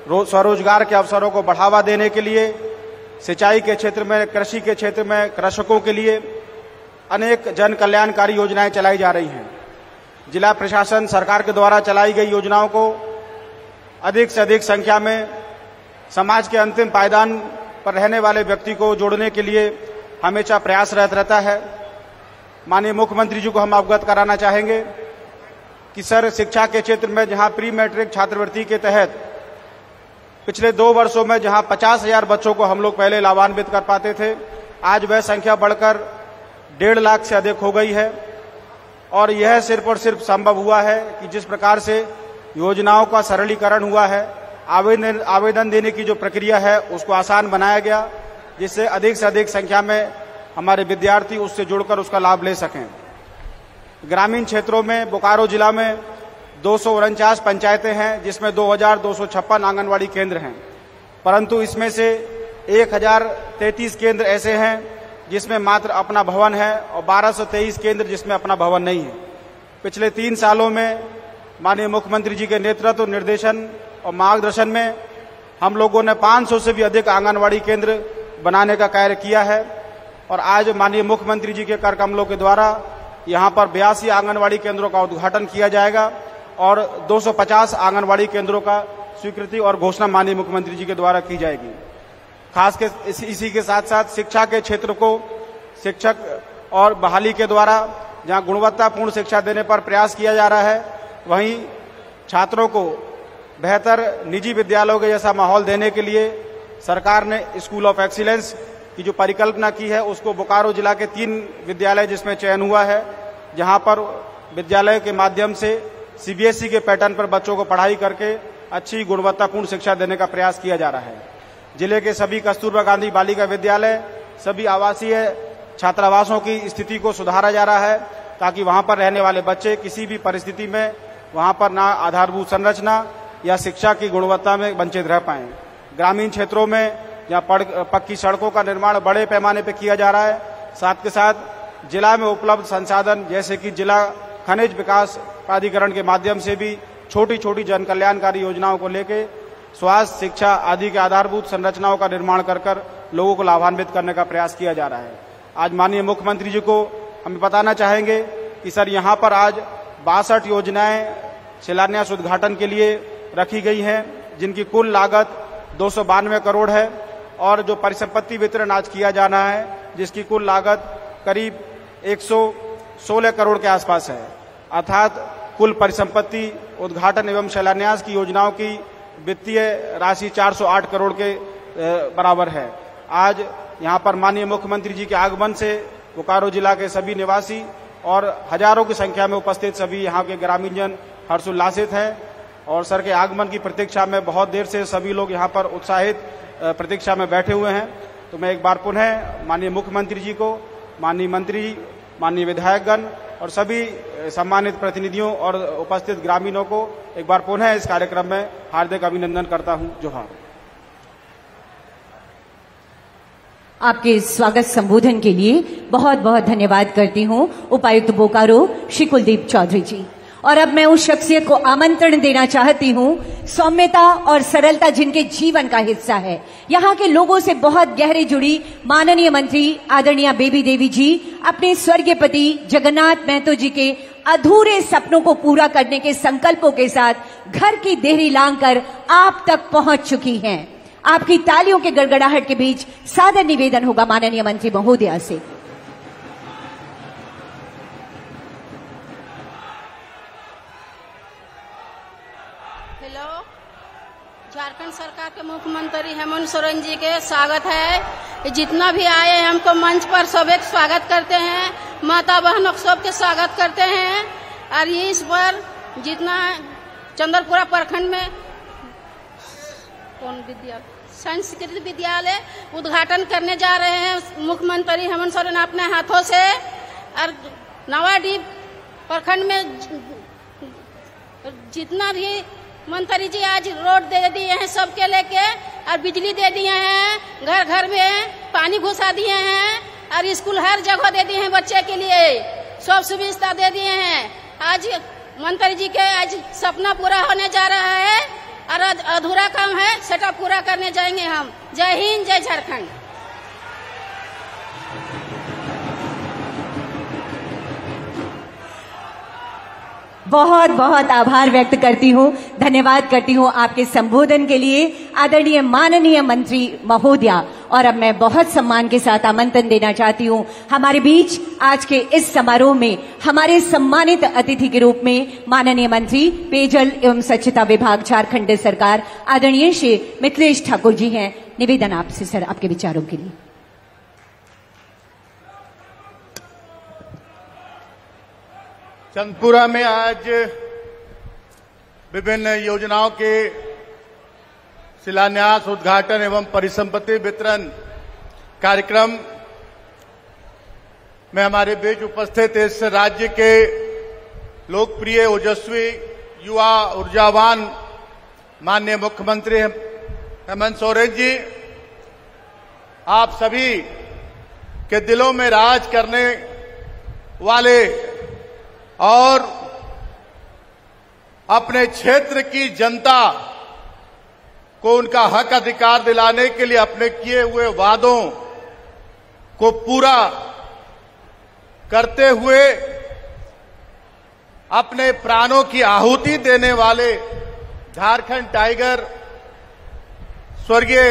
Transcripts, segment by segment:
स्वरोजगार के अवसरों को बढ़ावा देने के लिए, सिंचाई के क्षेत्र में, कृषि के क्षेत्र में कृषकों के लिए अनेक जन कल्याणकारी योजनाएं चलाई जा रही हैं। जिला प्रशासन सरकार के द्वारा चलाई गई योजनाओं को अधिक से अधिक संख्या में समाज के अंतिम पायदान पर रहने वाले व्यक्ति को जोड़ने के लिए हमेशा प्रयासरत रहता है। माननीय मुख्यमंत्री जी को हम अवगत कराना चाहेंगे कि सर, शिक्षा के क्षेत्र में जहां प्री मैट्रिक छात्रवृत्ति के तहत पिछले 2 वर्षों में जहां 50,000 बच्चों को हम लोग पहले लाभान्वित कर पाते थे, आज वह संख्या बढ़कर 1.5 लाख से अधिक हो गई है। और यह सिर्फ और सिर्फ संभव हुआ है कि जिस प्रकार से योजनाओं का सरलीकरण हुआ है, आवेदन देने की जो प्रक्रिया है उसको आसान बनाया गया, जिससे अधिक से अधिक संख्या में हमारे विद्यार्थी उससे जुड़कर उसका लाभ ले सकें। ग्रामीण क्षेत्रों में बोकारो जिला में 249 पंचायतें हैं, जिसमें 2256 आंगनवाड़ी केंद्र हैं, परंतु इसमें से 1033 केंद्र ऐसे हैं जिसमें मात्र अपना भवन है और 1223 केंद्र जिसमें अपना भवन नहीं है। पिछले 3 सालों में माननीय मुख्यमंत्री जी के नेतृत्व, निर्देशन और मार्गदर्शन में हम लोगों ने 500 से भी अधिक आंगनवाड़ी केंद्र बनाने का कार्य किया है। और आज माननीय मुख्यमंत्री जी के कर कमलों के द्वारा यहाँ पर 82 आंगनवाड़ी केंद्रों का उद्घाटन किया जाएगा और 250 आंगनवाड़ी केंद्रों का स्वीकृति और घोषणा माननीय मुख्यमंत्री जी के द्वारा की जाएगी। खास के इसी के साथ साथ शिक्षा के क्षेत्र को शिक्षक और बहाली के द्वारा जहां गुणवत्तापूर्ण शिक्षा देने पर प्रयास किया जा रहा है, वहीं छात्रों को बेहतर निजी विद्यालयों के जैसा माहौल देने के लिए सरकार ने स्कूल ऑफ एक्सीलेंस की जो परिकल्पना की है उसको बोकारो जिला के 3 विद्यालय जिसमें चयन हुआ है, जहां पर विद्यालय के माध्यम से सीबीएसई के पैटर्न पर बच्चों को पढ़ाई करके अच्छी गुणवत्तापूर्ण शिक्षा देने का प्रयास किया जा रहा है। जिले के सभी कस्तूरबा गांधी बालिका विद्यालय, सभी आवासीय छात्रावासों की स्थिति को सुधारा जा रहा है ताकि वहां पर रहने वाले बच्चे किसी भी परिस्थिति में वहां पर ना आधारभूत संरचना या शिक्षा की गुणवत्ता में वंचित रह पाएं। ग्रामीण क्षेत्रों में जहां पक्की सड़कों का निर्माण बड़े पैमाने पर किया जा रहा है, साथ के साथ जिला में उपलब्ध संसाधन जैसे कि जिला खनिज विकास प्राधिकरण के माध्यम से भी छोटी छोटी जन कल्याणकारी योजनाओं को लेकर स्वास्थ्य, शिक्षा आदि के आधारभूत संरचनाओं का निर्माण कर लोगों को लाभान्वित करने का प्रयास किया जा रहा है। आज माननीय मुख्यमंत्री जी को हम बताना चाहेंगे कि सर, यहाँ पर आज 62 योजनाएं शिलान्यास उद्घाटन के लिए रखी गई हैं, जिनकी कुल लागत 292 करोड़ है और जो परिसंपत्ति वितरण आज किया जाना है जिसकी कुल लागत करीब 116 करोड़ के आसपास है। अर्थात कुल परिसंपत्ति उद्घाटन एवं शिलान्यास की योजनाओं की वित्तीय राशि 408 करोड़ के बराबर है। आज यहाँ पर माननीय मुख्यमंत्री जी के आगमन से बोकारो जिला के सभी निवासी और हजारों की संख्या में उपस्थित सभी यहाँ के ग्रामीणजन हर्षोल्लासित हैं और सर के आगमन की प्रतीक्षा में बहुत देर से सभी लोग यहाँ पर उत्साहित प्रतीक्षा में बैठे हुए हैं। तो मैं एक बार पुनः माननीय मुख्यमंत्री जी को, माननीय मंत्री, माननीय विधायकगण और सभी सम्मानित प्रतिनिधियों और उपस्थित ग्रामीणों को एक बार पुनः इस कार्यक्रम में हार्दिक अभिनंदन करता हूं। जोहार। आपके स्वागत संबोधन के लिए बहुत बहुत धन्यवाद करती हूं उपायुक्त बोकारो श्री कुलदीप चौधरी जी। और अब मैं उस शख्सियत को आमंत्रण देना चाहती हूं, सौम्यता और सरलता जिनके जीवन का हिस्सा है, यहाँ के लोगों से बहुत गहरे जुड़ी माननीय मंत्री आदरणीय बेबी देवी जी अपने स्वर्गीय पति जगन्नाथ महतो जी के अधूरे सपनों को पूरा करने के संकल्पों के साथ घर की देहरी लांघकर आप तक पहुंच चुकी हैं। आपकी तालियों के गड़गड़ाहट के बीच सादर निवेदन होगा माननीय मंत्री महोदया से। हेलो, झारखंड सरकार के मुख्यमंत्री हेमंत सोरेन जी के स्वागत है। जितना भी आए हमको मंच पर सब एक स्वागत करते हैं, माता बहनों सबके स्वागत करते हैं। और ये इस बार जितना चंद्रपुरा प्रखंड में कौन विद्यालय, संस्कृत विद्यालय उद्घाटन करने जा रहे हैं मुख्यमंत्री हेमंत सोरेन अपने हाथों से। और नवाडीह प्रखंड में जितना भी मंत्री जी आज रोड दे दिए हैं सबके लेके, और बिजली दे दिए हैं, घर घर में पानी घुसा दिए हैं, और स्कूल हर जगह दे दिए हैं बच्चे के लिए, सब सुविधा दे दिए हैं। आज मंत्री जी के आज सपना पूरा होने जा रहा है। और अधूरा काम है सेटा पूरा करने जाएंगे हम। जय हिंद, जय झारखंड। बहुत बहुत आभार व्यक्त करती हूँ, धन्यवाद करती हूँ आपके संबोधन के लिए आदरणीय माननीय मंत्री महोदया। और अब मैं बहुत सम्मान के साथ आमंत्रण देना चाहती हूँ हमारे बीच आज के इस समारोह में हमारे सम्मानित अतिथि के रूप में माननीय मंत्री पेयजल एवं स्वच्छता विभाग झारखंड सरकार आदरणीय श्री मिथिलेश ठाकुर जी हैं। निवेदन आपसे सर, आपके विचारों के लिए। चंदपुरा में आज विभिन्न योजनाओं के शिलान्यास, उद्घाटन एवं परिसंपत्ति वितरण कार्यक्रम में हमारे बीच उपस्थित इस राज्य के लोकप्रिय, ओजस्वी, युवा, ऊर्जावान माननीय मुख्यमंत्री हेमंत सोरेन जी, आप सभी के दिलों में राज करने वाले और अपने क्षेत्र की जनता को उनका हक अधिकार दिलाने के लिए अपने किए हुए वादों को पूरा करते हुए अपने प्राणों की आहुति देने वाले झारखंड टाइगर स्वर्गीय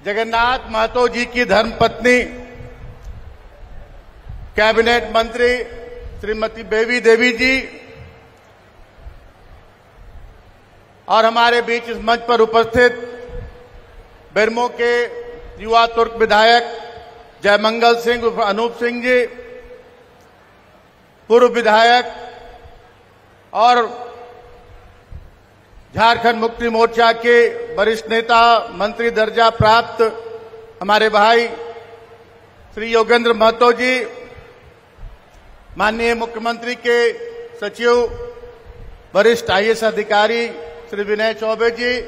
जगन्नाथ महतो जी की धर्मपत्नी कैबिनेट मंत्री श्रीमती बेबी देवी जी और हमारे बीच इस मंच पर उपस्थित बेरमो के युवा तुर्क विधायक जयमंगल सिंह उर्फ अनूप सिंह जी, पूर्व विधायक और झारखंड मुक्ति मोर्चा के वरिष्ठ नेता, मंत्री दर्जा प्राप्त हमारे भाई श्री योगेंद्र महतो जी, माननीय मुख्यमंत्री के सचिव वरिष्ठ आईएएस अधिकारी श्री विनय चौबे जी,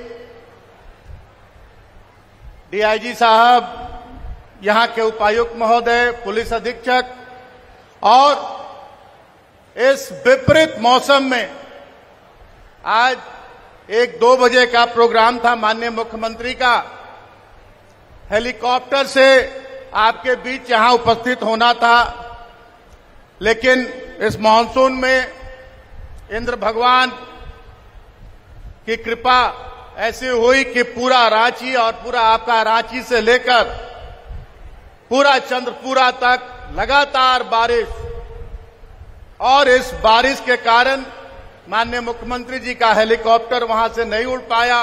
डीआईजी साहब, यहां के उपायुक्त महोदय, पुलिस अधीक्षक, और इस विपरीत मौसम में आज 1-2 बजे का प्रोग्राम था माननीय मुख्यमंत्री का, हेलीकॉप्टर से आपके बीच यहां उपस्थित होना था, लेकिन इस मॉनसून में इंद्र भगवान की कृपा ऐसी हुई कि पूरा रांची और पूरा आपका रांची से लेकर पूरा चंद्रपुरा तक लगातार बारिश, और इस बारिश के कारण माननीय मुख्यमंत्री जी का हेलीकॉप्टर वहां से नहीं उड़ पाया।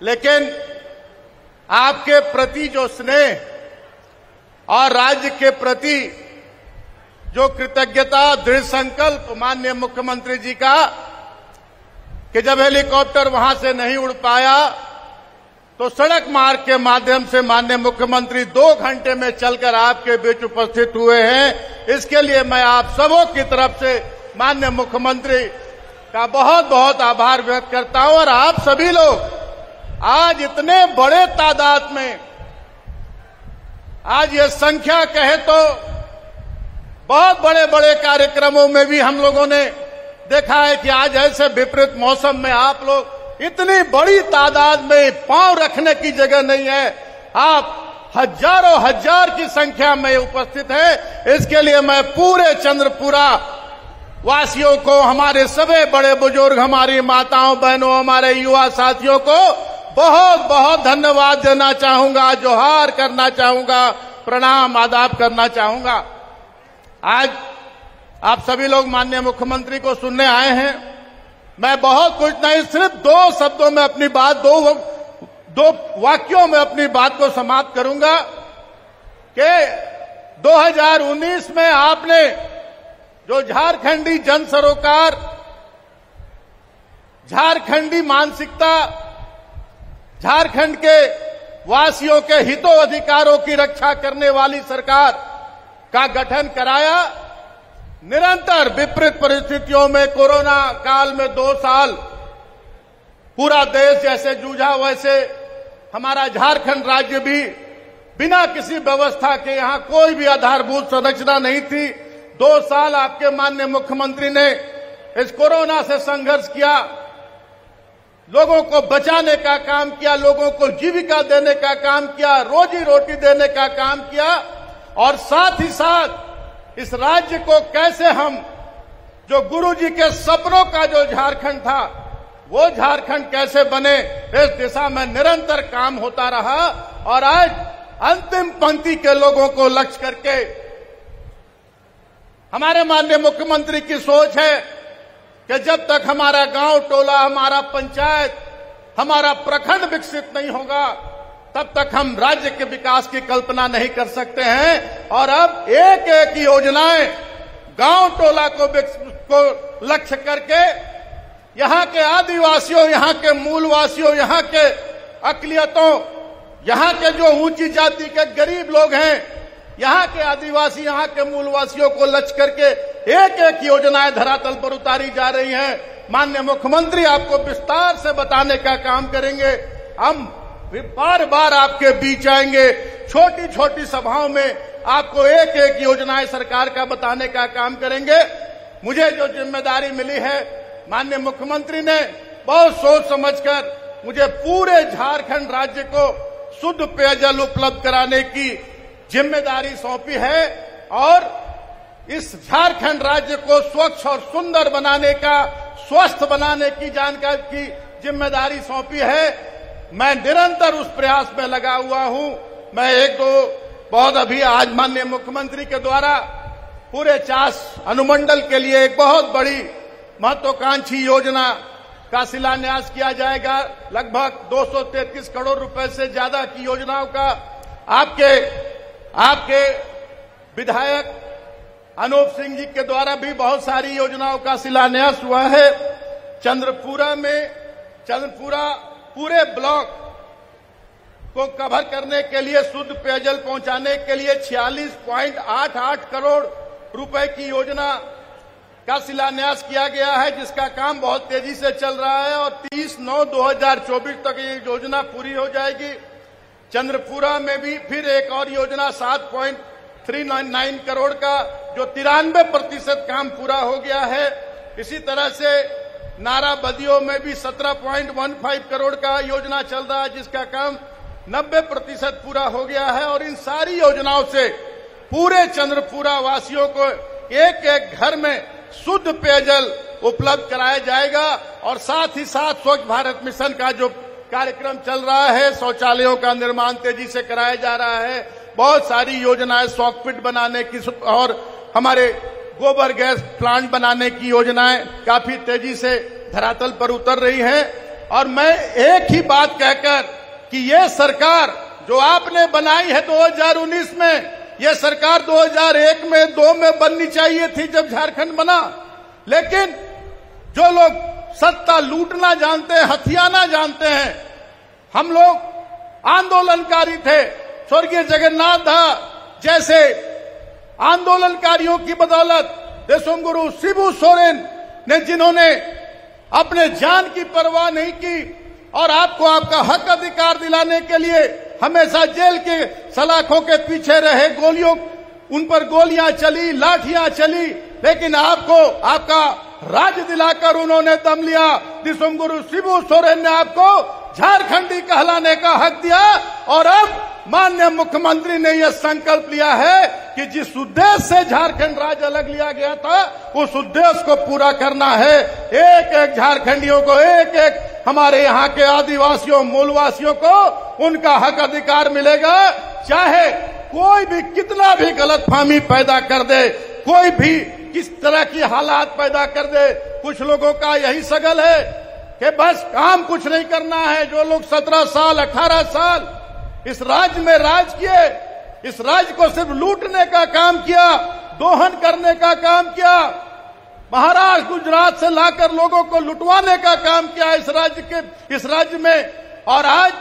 लेकिन आपके प्रति जो स्नेह और राज्य के प्रति जो कृतज्ञता, दृढ़ संकल्प माननीय मुख्यमंत्री जी का कि जब हेलीकॉप्टर वहां से नहीं उड़ पाया तो सड़क मार्ग के माध्यम से माननीय मुख्यमंत्री 2 घंटे में चलकर आपके बीच उपस्थित हुए हैं। इसके लिए मैं आप सबों की तरफ से माननीय मुख्यमंत्री का बहुत बहुत आभार व्यक्त करता हूं। और आप सभी लोग आज इतने बड़े तादाद में, आज ये संख्या कहे तो बहुत बड़े बड़े कार्यक्रमों में भी हम लोगों ने देखा है कि आज ऐसे विपरीत मौसम में आप लोग इतनी बड़ी तादाद में पांव रखने की जगह नहीं है, आप हजारों हजार की संख्या में उपस्थित है। इसके लिए मैं पूरे चंद्रपुरा वासियों को, हमारे सभी बड़े बुजुर्ग, हमारी माताओं बहनों, हमारे युवा साथियों को बहुत बहुत धन्यवाद देना चाहूंगा, जोहार करना चाहूंगा, प्रणाम आदाब करना चाहूंगा। आज आप सभी लोग माननीय मुख्यमंत्री को सुनने आए हैं। मैं बहुत कुछ नहीं, सिर्फ 2 शब्दों में अपनी बात, दो वाक्यों में अपनी बात को समाप्त करूंगा कि 2019 में आपने जो झारखंडी जन सरोकार, झारखंडी मानसिकता, झारखंड के वासियों के हितों अधिकारों की रक्षा करने वाली सरकार का गठन कराया, निरंतर विपरीत परिस्थितियों में, कोरोना काल में 2 साल पूरा देश जैसे जूझा, वैसे हमारा झारखंड राज्य भी बिना किसी व्यवस्था के, यहां कोई भी आधारभूत संरचना नहीं थी। 2 साल आपके माननीय मुख्यमंत्री ने इस कोरोना से संघर्ष किया, लोगों को बचाने का काम किया, लोगों को जीविका देने का काम किया, रोजी रोटी देने का काम किया, और साथ ही साथ इस राज्य को कैसे हम जो गुरुजी के सपनों का जो झारखंड था वो झारखंड कैसे बने, इस दिशा में निरंतर काम होता रहा। और आज अंतिम पंक्ति के लोगों को लक्ष्य करके हमारे माननीय मुख्यमंत्री की सोच है कि जब तक हमारा गांव टोला, हमारा पंचायत, हमारा प्रखंड विकसित नहीं होगा तब तक हम राज्य के विकास की कल्पना नहीं कर सकते हैं। और अब एक एक योजनाएं गांव टोला को लक्ष्य करके यहां के आदिवासियों, यहां के मूलवासियों, यहां के अकलियतों, यहां के जो ऊंची जाति के गरीब लोग हैं, यहां के आदिवासी, यहां के मूलवासियों को लक्ष्य करके एक एक योजनाएं धरातल पर उतारी जा रही हैं। माननीय मुख्यमंत्री आपको विस्तार से बताने का काम करेंगे। हम बार बार आपके बीच आएंगे, छोटी छोटी सभाओं में आपको एक एक योजनाएं सरकार का बताने का काम करेंगे। मुझे जो जिम्मेदारी मिली है, माननीय मुख्यमंत्री ने बहुत सोच समझकर मुझे पूरे झारखंड राज्य को शुद्ध पेयजल उपलब्ध कराने की जिम्मेदारी सौंपी है और इस झारखंड राज्य को स्वच्छ और सुंदर बनाने का, स्वस्थ बनाने की जानकारी की जिम्मेदारी सौंपी है। मैं निरंतर उस प्रयास में लगा हुआ हूं। मैं एक दो बहुत अभी आज माननीय मुख्यमंत्री के द्वारा पूरे चास अनुमंडल के लिए एक बहुत बड़ी महत्वाकांक्षी योजना का शिलान्यास किया जाएगा। लगभग 233 करोड़ रुपए से ज्यादा की योजनाओं का आपके विधायक अनूप सिंह जी के द्वारा भी बहुत सारी योजनाओं का शिलान्यास हुआ है। चंद्रपुरा पूरे ब्लॉक को कवर करने के लिए, शुद्ध पेयजल पहुंचाने के लिए 46.88 करोड़ रुपए की योजना का शिलान्यास किया गया है, जिसका काम बहुत तेजी से चल रहा है और 30/9/2024 तक ये योजना पूरी हो जाएगी। चंद्रपुरा में भी फिर एक और योजना 7.399 करोड़ का, जो 93% काम पूरा हो गया है। इसी तरह से नाराबदियों में भी 17.15 करोड़ का योजना चल रहा है, जिसका काम 90% पूरा हो गया है। और इन सारी योजनाओं से पूरे चंद्रपुरा वासियों को एक एक घर में शुद्ध पेयजल उपलब्ध कराया जाएगा। और साथ ही साथ स्वच्छ भारत मिशन का जो कार्यक्रम चल रहा है, शौचालयों का निर्माण तेजी से कराया जा रहा है। बहुत सारी योजनाएं, सॉकपिट बनाने की और हमारे गोबर गैस प्लांट बनाने की योजनाएं काफी तेजी से धरातल पर उतर रही हैं। और मैं एक ही बात कहकर कि ये सरकार जो आपने बनाई है 2019 में, ये सरकार 2001 में 2 में बननी चाहिए थी जब झारखंड बना। लेकिन जो लोग सत्ता लूटना जानते हैं, हथियाना जानते हैं, हम लोग आंदोलनकारी थे। स्वर्गीय जगन्नाथ दास जैसे आंदोलनकारियों की बदौलत देशोंगुरु शिबू सोरेन ने, जिन्होंने अपने जान की परवाह नहीं की और आपको आपका हक अधिकार दिलाने के लिए हमेशा जेल के सलाखों के पीछे रहे, उन पर गोलियां चली, लाठियां चली, लेकिन आपको आपका राज दिलाकर उन्होंने दम लिया। दिसोंगुरु शिबू सोरेन ने आपको झारखंडी कहलाने का हक दिया। और अब माननीय मुख्यमंत्री ने यह संकल्प लिया है कि जिस उद्देश्य से झारखंड राज्य अलग लिया गया था, उस उद्देश्य को पूरा करना है। एक एक झारखंडियों को, एक एक हमारे यहाँ के आदिवासियों, मूलवासियों को उनका हक अधिकार मिलेगा। चाहे कोई भी कितना भी गलतफहमी पैदा कर दे, कोई भी किस तरह की हालात पैदा कर दे, कुछ लोगों का यही सगल है कि बस काम कुछ नहीं करना है। जो लोग 17 साल 18 साल इस राज्य में राज किए, इस राज्य को सिर्फ लूटने का काम किया, दोहन करने का काम किया, महाराष्ट्र गुजरात से लाकर लोगों को लुटवाने का काम किया इस राज्य में। और आज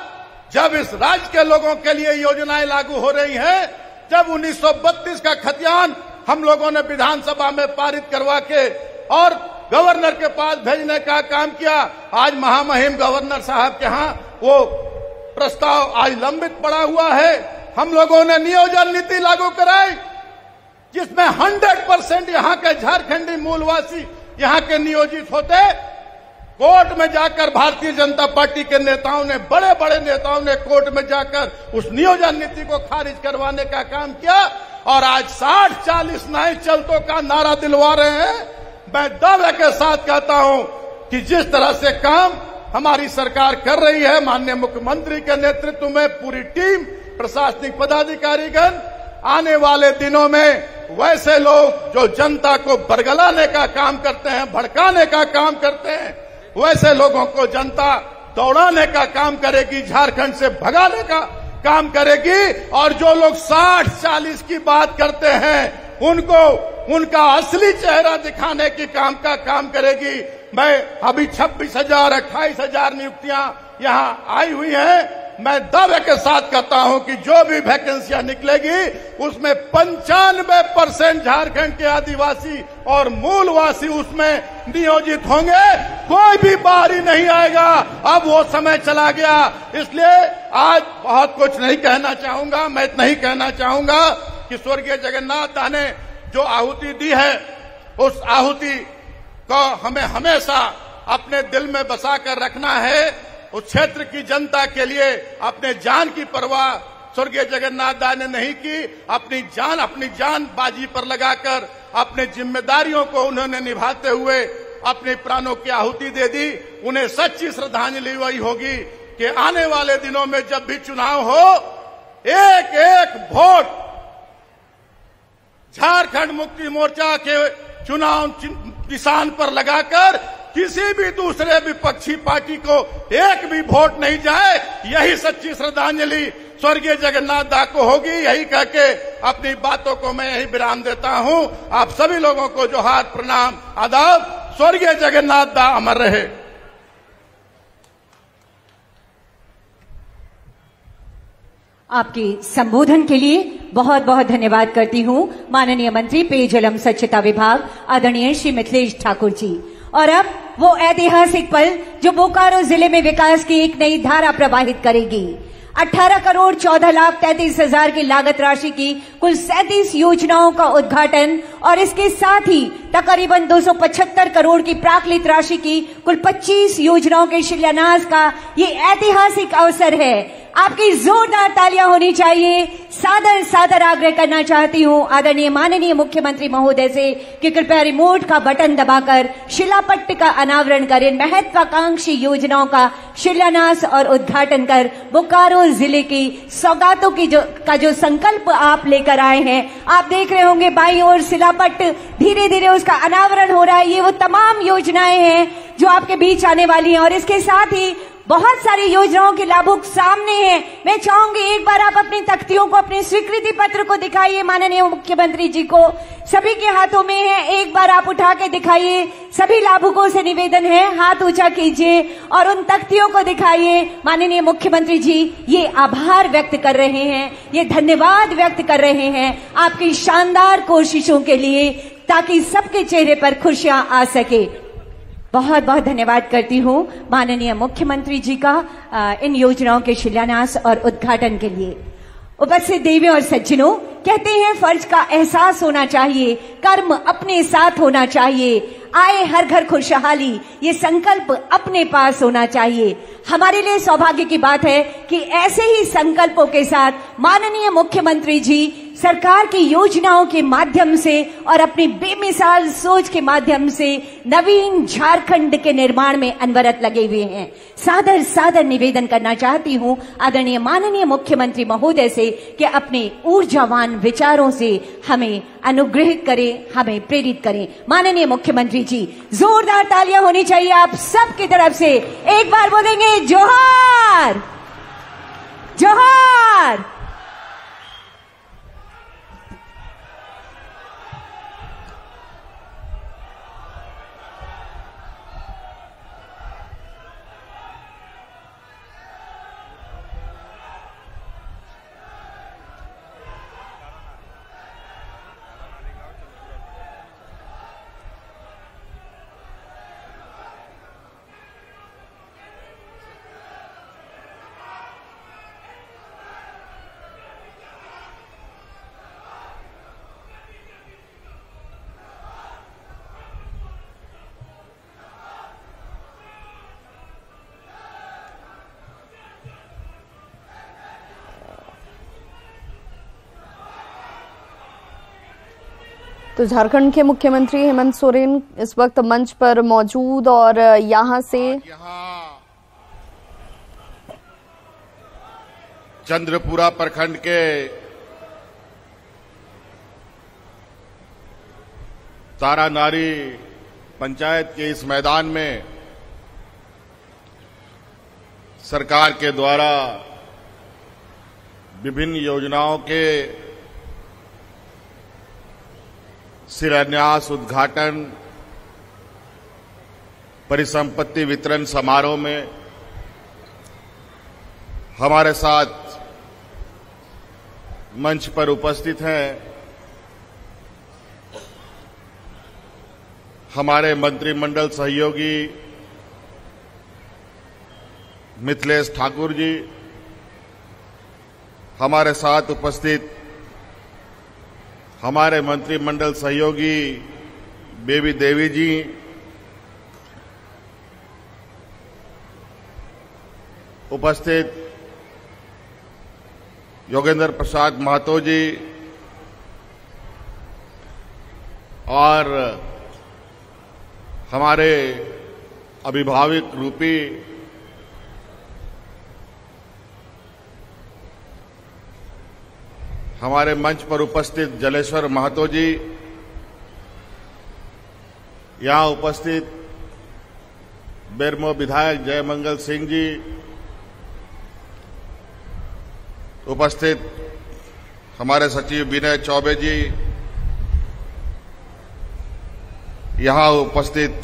जब इस राज्य के लोगों के लिए योजनाएं लागू हो रही हैं, जब 1932 का खतियान हम लोगों ने विधानसभा में पारित करवा के और गवर्नर के पास भेजने का काम किया, आज महामहिम गवर्नर साहब के यहाँ वो प्रस्ताव आज लंबित पड़ा हुआ है। हम लोगों ने नियोजन नीति लागू कराई, जिसमें 100% यहाँ के झारखंडी मूलवासी यहाँ के नियोजित होते। कोर्ट में जाकर भारतीय जनता पार्टी के नेताओं ने, बड़े बड़े नेताओं ने कोर्ट में जाकर उस नियोजन नीति को खारिज करवाने का काम किया और आज 60-40 नए चलतों का नारा दिलवा रहे हैं। मैं दावे के साथ कहता हूं कि जिस तरह से काम हमारी सरकार कर रही है, माननीय मुख्यमंत्री के नेतृत्व में पूरी टीम, प्रशासनिक पदाधिकारीगण, आने वाले दिनों में वैसे लोग जो जनता को बरगलाने का काम करते हैं, भड़काने का काम करते हैं, वैसे लोगों को जनता दौड़ाने का काम करेगी, झारखंड से भगाने का काम करेगी। और जो लोग 60-40 की बात करते हैं उनको उनका असली चेहरा दिखाने की काम करेगी। मैं अभी 26,000-28,000 नियुक्तियां यहां आई हुई हैं। मैं दावे के साथ कहता हूं कि जो भी वैकेंसियां निकलेगी उसमें 95% झारखंड के आदिवासी और मूलवासी उसमें नियोजित होंगे। कोई भी बाहरी नहीं आएगा। अब वो समय चला गया। इसलिए आज बहुत कुछ नहीं कहना चाहूंगा। मैं इतना ही कहना चाहूंगा कि स्वर्गीय जगन्नाथ दास ने जो आहुति दी है, उस आहुति को हमें हमेशा अपने दिल में बसा कर रखना है। उस क्षेत्र की जनता के लिए अपने जान की परवाह स्वर्गीय जगन्नाथ दास ने नहीं की। अपनी जान बाजी पर लगाकर अपने जिम्मेदारियों को उन्होंने निभाते हुए अपने प्राणों की आहुति दे दी। उन्हें सच्ची श्रद्धांजलि वही होगी कि आने वाले दिनों में जब भी चुनाव हो, एक एक वोट झारखंड मुक्ति मोर्चा के चुनाव निशान पर लगाकर किसी भी दूसरे विपक्षी पार्टी को एक भी वोट नहीं जाए। यही सच्ची श्रद्धांजलि स्वर्गीय जगन्नाथ दास को होगी। यही कह के अपनी बातों को मैं यही विराम देता हूं। आप सभी लोगों को जोहार, प्रणाम, आदाब। स्वर्गीय जगन्नाथ दास अमर रहे। आपके संबोधन के लिए बहुत बहुत धन्यवाद करती हूं माननीय मंत्री पेयजल एवं स्वच्छता विभाग आदरणीय श्री मिथिलेश ठाकुर जी। और अब वो ऐतिहासिक पल जो बोकारो जिले में विकास की एक नई धारा प्रवाहित करेगी। 18 करोड़ 14,33,000 की लागत राशि की कुल 37 योजनाओं का उद्घाटन और इसके साथ ही तकरीबन 275 करोड़ की प्राकलित राशि की कुल 25 योजनाओं के शिलान्यास का ये ऐतिहासिक अवसर है। आपकी जोरदार तालियां होनी चाहिए। सादर सादर आग्रह करना चाहती हूं आदरणीय माननीय मुख्यमंत्री महोदय से कि कृपया रिमोट का बटन दबाकर शिलापट्ट का अनावरण करें, महत्वाकांक्षी योजनाओं का शिलान्यास और उद्घाटन कर बोकारो जिले की सौगातों की जो संकल्प आप लेकर आए हैं। आप देख रहे होंगे बाईं ओर शिलापट्ट, धीरे धीरे उसका अनावरण हो रहा है। ये वो तमाम योजनाएं हैं जो आपके बीच आने वाली हैं और इसके साथ ही बहुत सारी योजनाओं के लाभुक सामने हैं। मैं चाहूंगी एक बार आप अपनी तख्तियों को, अपने स्वीकृति पत्र को दिखाइए माननीय मुख्यमंत्री जी को। सभी के हाथों में है, एक बार आप उठा के दिखाइए। सभी लाभुकों से निवेदन है, हाथ ऊंचा कीजिए और उन तख्तियों को दिखाइए। माननीय मुख्यमंत्री जी ये आभार व्यक्त कर रहे हैं, ये धन्यवाद व्यक्त कर रहे हैं आपकी शानदार कोशिशों के लिए, ताकि सबके चेहरे पर खुशियां आ सके। बहुत बहुत धन्यवाद करती हूं माननीय मुख्यमंत्री जी का इन योजनाओं के शिलान्यास और उद्घाटन के लिए। उपस्थित देवियों और सज्जनों, कहते हैं फर्ज का एहसास होना चाहिए, कर्म अपने साथ होना चाहिए, आए हर घर खुशहाली, ये संकल्प अपने पास होना चाहिए। हमारे लिए सौभाग्य की बात है कि ऐसे ही संकल्पों के साथ माननीय मुख्यमंत्री जी सरकार की योजनाओं के माध्यम से और अपनी बेमिसाल सोच के माध्यम से नवीन झारखंड के निर्माण में अनवरत लगे हुए हैं। सादर सादर निवेदन करना चाहती हूं आदरणीय माननीय मुख्यमंत्री महोदय से कि अपने ऊर्जावान विचारों से हमें अनुग्रहित करें, हमें प्रेरित करें। माननीय मुख्यमंत्री जी, जोरदार तालियां होनी चाहिए आप सबकी तरफ से। एक बार बोलेंगे जोहार, जोहार। तो झारखंड के मुख्यमंत्री हेमंत सोरेन इस वक्त मंच पर मौजूद और यहां से चंद्रपुरा प्रखंड के तारानारी पंचायत के इस मैदान में सरकार के द्वारा विभिन्न योजनाओं के शिलान्यास, उद्घाटन, परिसंपत्ति वितरण समारोह में हमारे साथ मंच पर उपस्थित हैं हमारे मंत्रिमंडल सहयोगी मिथिलेश ठाकुर जी, हमारे साथ उपस्थित हमारे मंत्रिमंडल सहयोगी बेबी देवी जी, उपस्थित योगेंद्र प्रसाद महतो जी और हमारे अभिभावक रूपी हमारे मंच पर उपस्थित जलेश्वर महतो जी, यहां उपस्थित बेरमो विधायक जयमंगल सिंह जी, उपस्थित हमारे सचिव विनय चौबे जी, यहां उपस्थित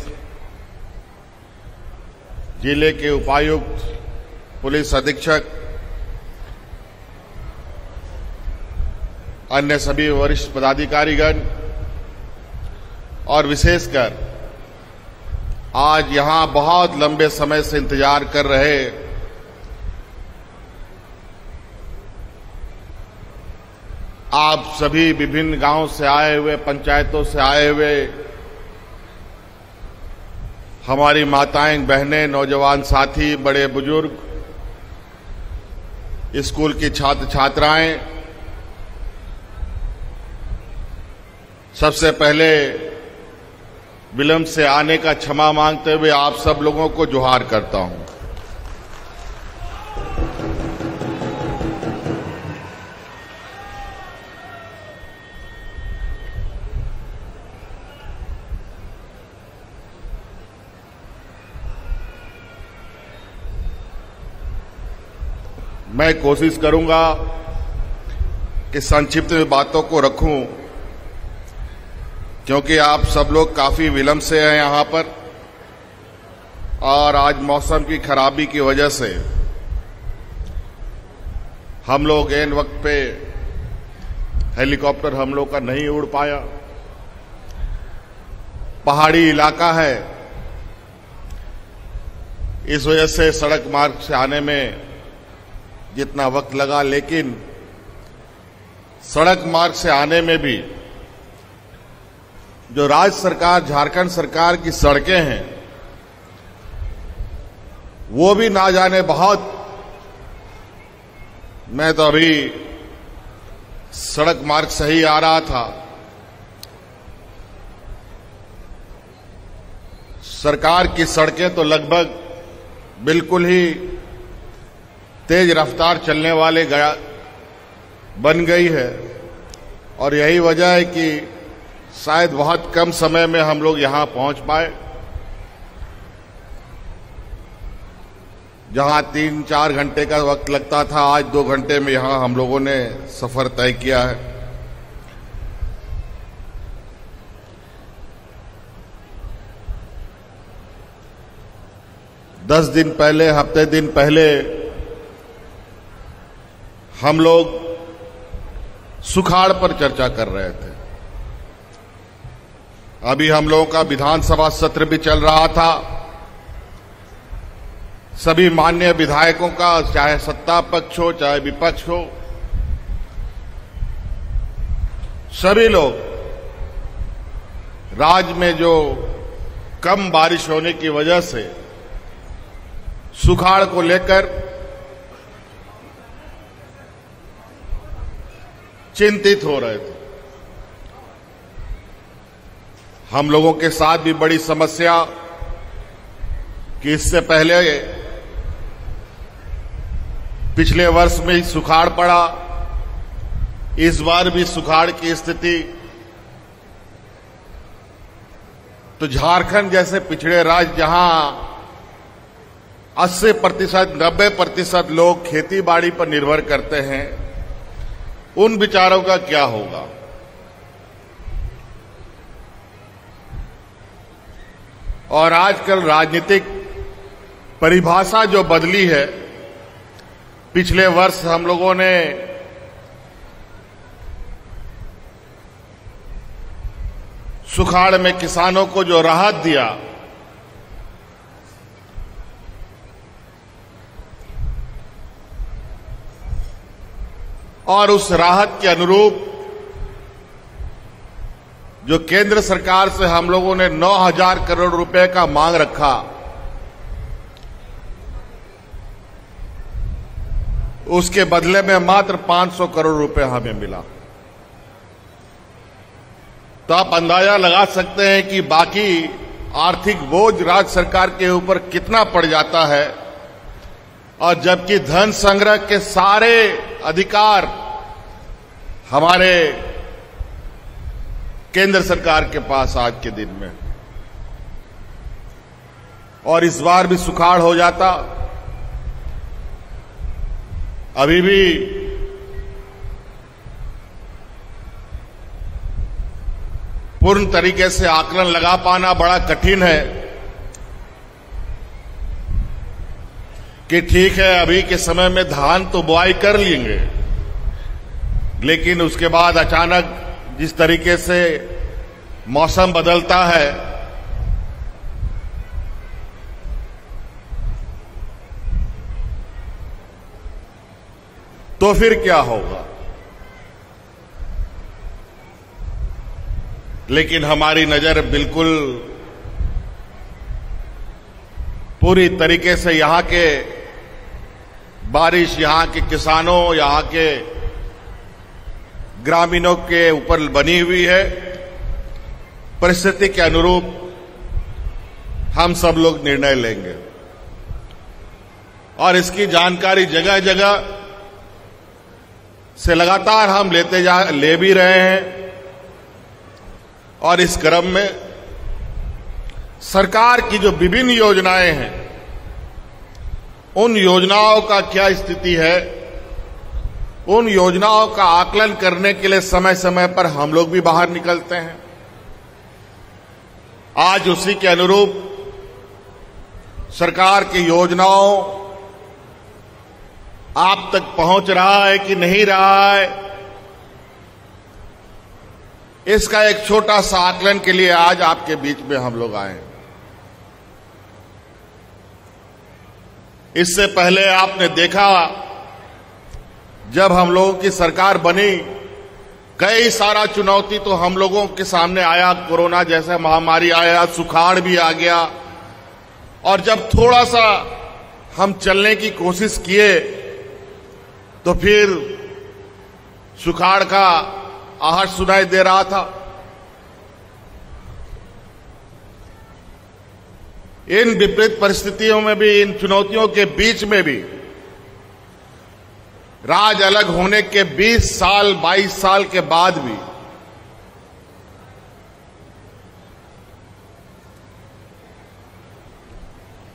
जिले के उपायुक्त, पुलिस अधीक्षक, अन्य सभी वरिष्ठ पदाधिकारीगण और विशेषकर आज यहां बहुत लंबे समय से इंतजार कर रहे आप सभी विभिन्न गांवों से आए हुए, पंचायतों से आए हुए हमारी माताएं, बहनें, नौजवान साथी, बड़े बुजुर्ग, स्कूल की छात्र छात्राएं, सबसे पहले विलंब से आने का क्षमा मांगते हुए आप सब लोगों को जोहार करता हूं। मैं कोशिश करूंगा कि संक्षिप्त में बातों को रखूं, क्योंकि आप सब लोग काफी विलंब से हैं यहां पर और आज मौसम की खराबी की वजह से हम लोग ऐन वक्त पे हेलीकॉप्टर हम लोग का नहीं उड़ पाया। पहाड़ी इलाका है, इस वजह से सड़क मार्ग से आने में जितना वक्त लगा, लेकिन सड़क मार्ग से आने में भी जो राज्य सरकार, झारखंड सरकार की सड़कें हैं, वो भी ना जाने बहुत। मैं तो अभी सड़क मार्ग से ही आ रहा था, सरकार की सड़कें तो लगभग बिल्कुल ही तेज रफ्तार चलने वाले बन गई है और यही वजह है कि शायद बहुत कम समय में हम लोग यहां पहुंच पाए। जहां 3-4 घंटे का वक्त लगता था, आज 2 घंटे में यहां हम लोगों ने सफर तय किया है। हफ्ते दिन पहले हम लोग सुखाड़ पर चर्चा कर रहे थे। अभी हम लोगों का विधानसभा सत्र भी चल रहा था। सभी माननीय विधायकों का, चाहे सत्ता पक्ष हो चाहे विपक्ष हो, सभी लोग राज्य में जो कम बारिश होने की वजह से सुखाड़ को लेकर चिंतित हो रहे थे। हम लोगों के साथ भी बड़ी समस्या कि इससे पहले पिछले वर्ष में ही सुखाड़ पड़ा, इस बार भी सुखाड़ की स्थिति। तो झारखंड जैसे पिछड़े राज्य जहां 80% 90% लोग खेती बाड़ी पर निर्भर करते हैं, उन विचारों का क्या होगा। और आजकल राजनीतिक परिभाषा जो बदली है, पिछले वर्ष हम लोगों ने सुखाड़ में किसानों को जो राहत दिया, और उस राहत के अनुरूप जो केंद्र सरकार से हम लोगों ने 9,000 करोड़ रुपए का मांग रखा, उसके बदले में मात्र 500 करोड़ रुपए हमें मिला। तो आप अंदाजा लगा सकते हैं कि बाकी आर्थिक बोझ राज्य सरकार के ऊपर कितना पड़ जाता है, और जबकि धन संग्रह के सारे अधिकार हमारे केंद्र सरकार के पास आज के दिन में। और इस बार भी सुखाड़ हो जाता। अभी भी पूर्ण तरीके से आकलन लगा पाना बड़ा कठिन है कि ठीक है, अभी के समय में धान तो बुआई कर लेंगे, लेकिन उसके बाद अचानक जिस तरीके से मौसम बदलता है, तो फिर क्या होगा। लेकिन हमारी नजर बिल्कुल पूरी तरीके से यहां के बारिश, यहां के किसानों, यहां के ग्रामीणों के ऊपर बनी हुई है। परिस्थिति के अनुरूप हम सब लोग निर्णय लेंगे, और इसकी जानकारी जगह जगह से लगातार हम ले भी रहे हैं। और इस क्रम में सरकार की जो विभिन्न योजनाएं हैं, उन योजनाओं का क्या स्थिति है, उन योजनाओं का आकलन करने के लिए समय समय पर हम लोग भी बाहर निकलते हैं। आज उसी के अनुरूप सरकार की योजनाओं आप तक पहुंच रहा है कि नहीं रहा है, इसका एक छोटा सा आकलन के लिए आज आपके बीच में हम लोग आए हैं। इससे पहले आपने देखा, जब हम लोगों की सरकार बनी, कई सारा चुनौती तो हम लोगों के सामने आया। कोरोना जैसा महामारी आया, सुखाड़ भी आ गया, और जब थोड़ा सा हम चलने की कोशिश किए तो फिर सुखाड़ का आहट सुनाई दे रहा था। इन विपरीत परिस्थितियों में भी, इन चुनौतियों के बीच में भी, राज्य अलग होने के 20 साल 22 साल के बाद भी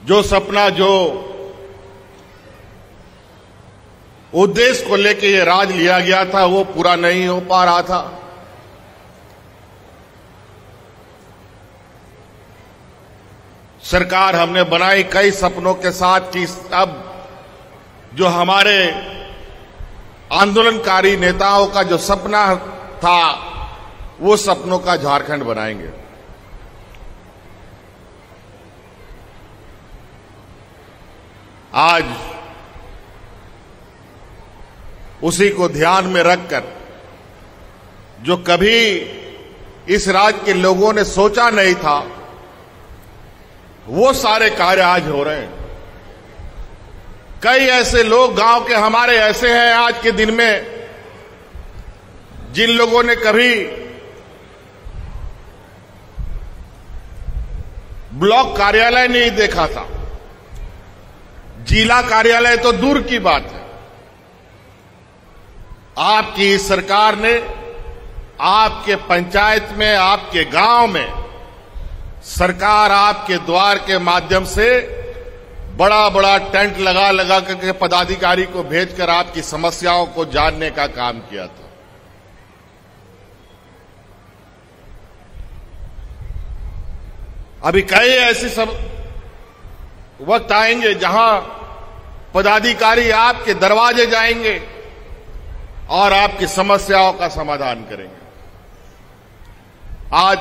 जो सपना, जो उद्देश्य को लेकर ये राज लिया गया था, वो पूरा नहीं हो पा रहा था। सरकार हमने बनाई कई सपनों के साथ कि अब जो हमारे आंदोलनकारी नेताओं का जो सपना था, वो सपनों का झारखंड बनाएंगे। आज उसी को ध्यान में रखकर, जो कभी इस राज्य के लोगों ने सोचा नहीं था, वो सारे कार्य आज हो रहे हैं। कई ऐसे लोग गांव के हमारे ऐसे हैं आज के दिन में, जिन लोगों ने कभी ब्लॉक कार्यालय नहीं देखा था, जिला कार्यालय तो दूर की बात है। आपकी सरकार ने आपके पंचायत में, आपके गांव में सरकार आपके द्वार के माध्यम से बड़ा बड़ा टेंट लगा लगा करके पदाधिकारी को भेजकर आपकी समस्याओं को जानने का काम किया था। अभी कई ऐसे सब वक्त आएंगे जहां पदाधिकारी आपके दरवाजे जाएंगे और आपकी समस्याओं का समाधान करेंगे। आज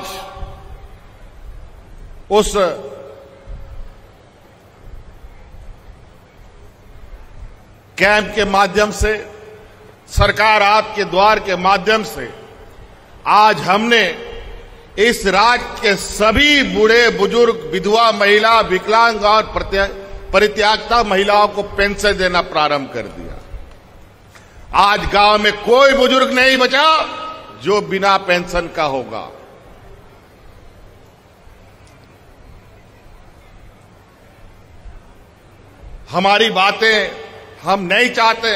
उस कैंप के माध्यम से, सरकार आपके द्वार के माध्यम से आज हमने इस राज्य के सभी बूढ़े बुजुर्ग, विधवा महिला, विकलांग और परित्यागता महिलाओं को पेंशन देना प्रारंभ कर दिया। आज गांव में कोई बुजुर्ग नहीं बचा जो बिना पेंशन का होगा। हमारी बातें हम नहीं चाहते,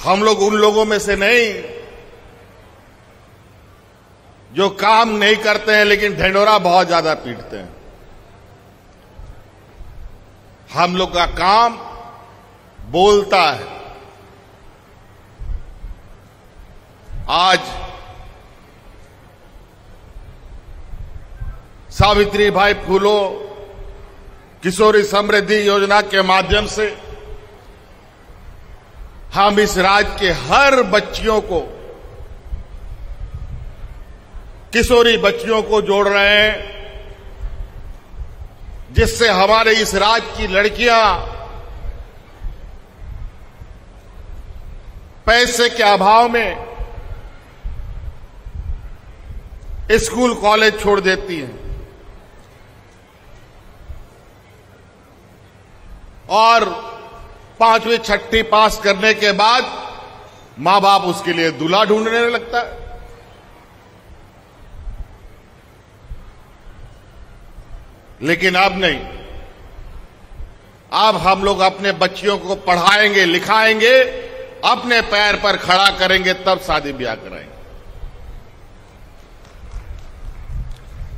हम लोग उन लोगों में से नहीं जो काम नहीं करते हैं लेकिन ढिंढोरा बहुत ज्यादा पीटते हैं। हम लोग का काम बोलता है। आज सावित्रीबाई फूलो किशोरी समृद्धि योजना के माध्यम से हम इस राज्य के हर बच्चियों को, किशोरी बच्चियों को जोड़ रहे हैं, जिससे हमारे इस राज्य की लड़कियां पैसे के अभाव में स्कूल कॉलेज छोड़ देती हैं और 5वीं 6वीं पास करने के बाद मां बाप उसके लिए दूल्हा ढूंढने लगता है। लेकिन अब नहीं, अब हम लोग अपने बच्चियों को पढ़ाएंगे, लिखाएंगे, अपने पैर पर खड़ा करेंगे, तब शादी ब्याह कराएंगे,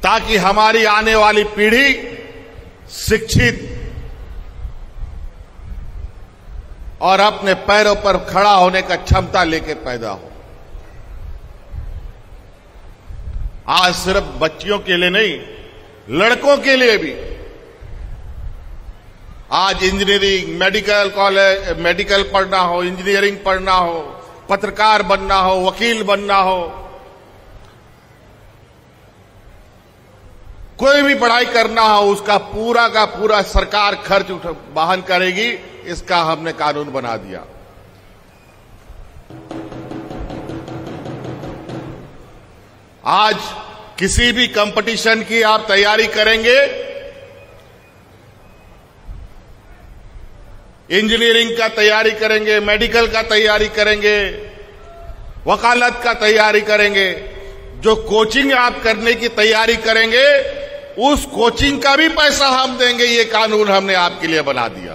ताकि हमारी आने वाली पीढ़ी शिक्षित और अपने पैरों पर खड़ा होने का क्षमता लेके पैदा हो। आज सिर्फ बच्चियों के लिए नहीं, लड़कों के लिए भी आज इंजीनियरिंग, मेडिकल कॉलेज, मेडिकल पढ़ना हो, इंजीनियरिंग पढ़ना हो, पत्रकार बनना हो, वकील बनना हो, कोई भी पढ़ाई करना हो, उसका पूरा का पूरा सरकार खर्च वहन करेगी। इसका हमने कानून बना दिया। आज किसी भी कंपटीशन की आप तैयारी करेंगे, इंजीनियरिंग का तैयारी करेंगे, मेडिकल का तैयारी करेंगे, वकालत का तैयारी करेंगे, जो कोचिंग आप करने की तैयारी करेंगे उस कोचिंग का भी पैसा हम देंगे। ये कानून हमने आपके लिए बना दिया।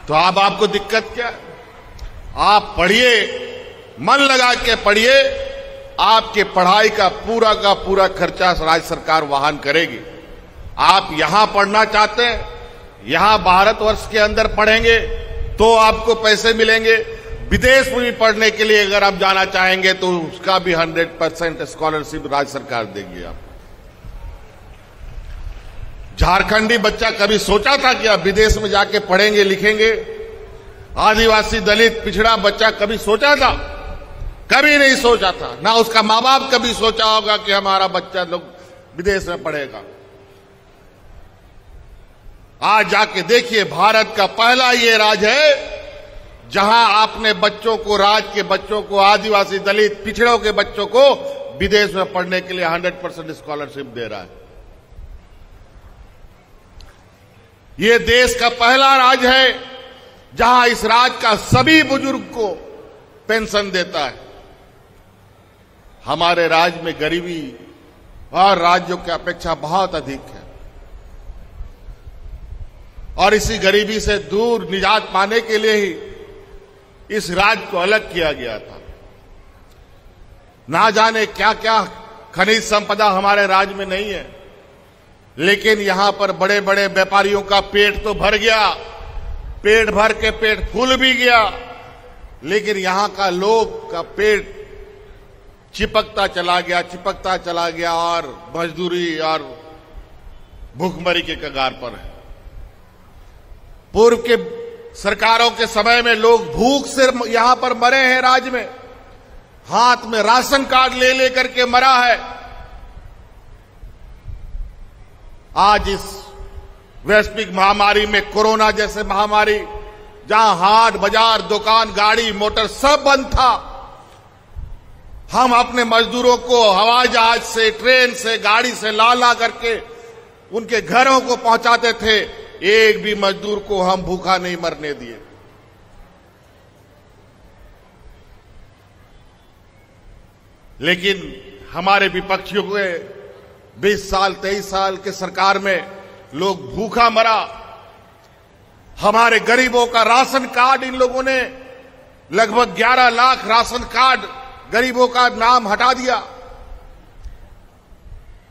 तो अब आपको दिक्कत क्या? आप पढ़िए, मन लगा के पढ़िए, आपके पढ़ाई का पूरा खर्चा राज्य सरकार वहन करेगी। आप यहां पढ़ना चाहते हैं, यहां भारतवर्ष के अंदर पढ़ेंगे तो आपको पैसे मिलेंगे। विदेश में भी पढ़ने के लिए अगर आप जाना चाहेंगे तो उसका भी 100% स्कॉलरशिप राज्य सरकार देगी। आप झारखंडी बच्चा कभी सोचा था कि आप विदेश में जाके पढ़ेंगे लिखेंगे? आदिवासी, दलित, पिछड़ा बच्चा कभी सोचा था? कभी नहीं सोचा था। ना उसका मां बाप कभी सोचा होगा कि हमारा बच्चा लोग विदेश में पढ़ेगा। आज जाके देखिए, भारत का पहला ये राज्य है जहां आपने बच्चों को, राज्य के बच्चों को, आदिवासी, दलित, पिछड़ों के बच्चों को विदेश में पढ़ने के लिए 100% स्कॉलरशिप दे रहा है। ये देश का पहला राज्य है जहां इस राज्य का सभी बुजुर्ग को पेंशन देता है। हमारे राज्य में गरीबी और राज्यों की अपेक्षा बहुत अधिक है और इसी गरीबी से दूर निजात पाने के लिए ही इस राज्य को अलग किया गया था। ना जाने क्या क्या खनिज संपदा हमारे राज्य में नहीं है, लेकिन यहां पर बड़े बड़े व्यापारियों का पेट तो भर गया, पेट भर के पेट फूल भी गया, लेकिन यहां का लोग का पेट चिपकता चला गया और मजदूरी और भूखमरी के कगार पर है। पूर्व के सरकारों के समय में लोग भूख से यहां पर मरे हैं, राज्य में हाथ में राशन कार्ड ले लेकर के मरा है। आज इस वैश्विक महामारी में, कोरोना जैसे महामारी, जहां हाट बाजार दुकान गाड़ी मोटर सब बंद था, हम अपने मजदूरों को हवाई जहाज से, ट्रेन से, गाड़ी से ला ला करके उनके घरों को पहुंचाते थे। एक भी मजदूर को हम भूखा नहीं मरने दिए। लेकिन हमारे विपक्षियों के 20 साल 23 साल के सरकार में लोग भूखा मरा। हमारे गरीबों का राशन कार्ड इन लोगों ने लगभग 11 लाख राशन कार्ड गरीबों का नाम हटा दिया।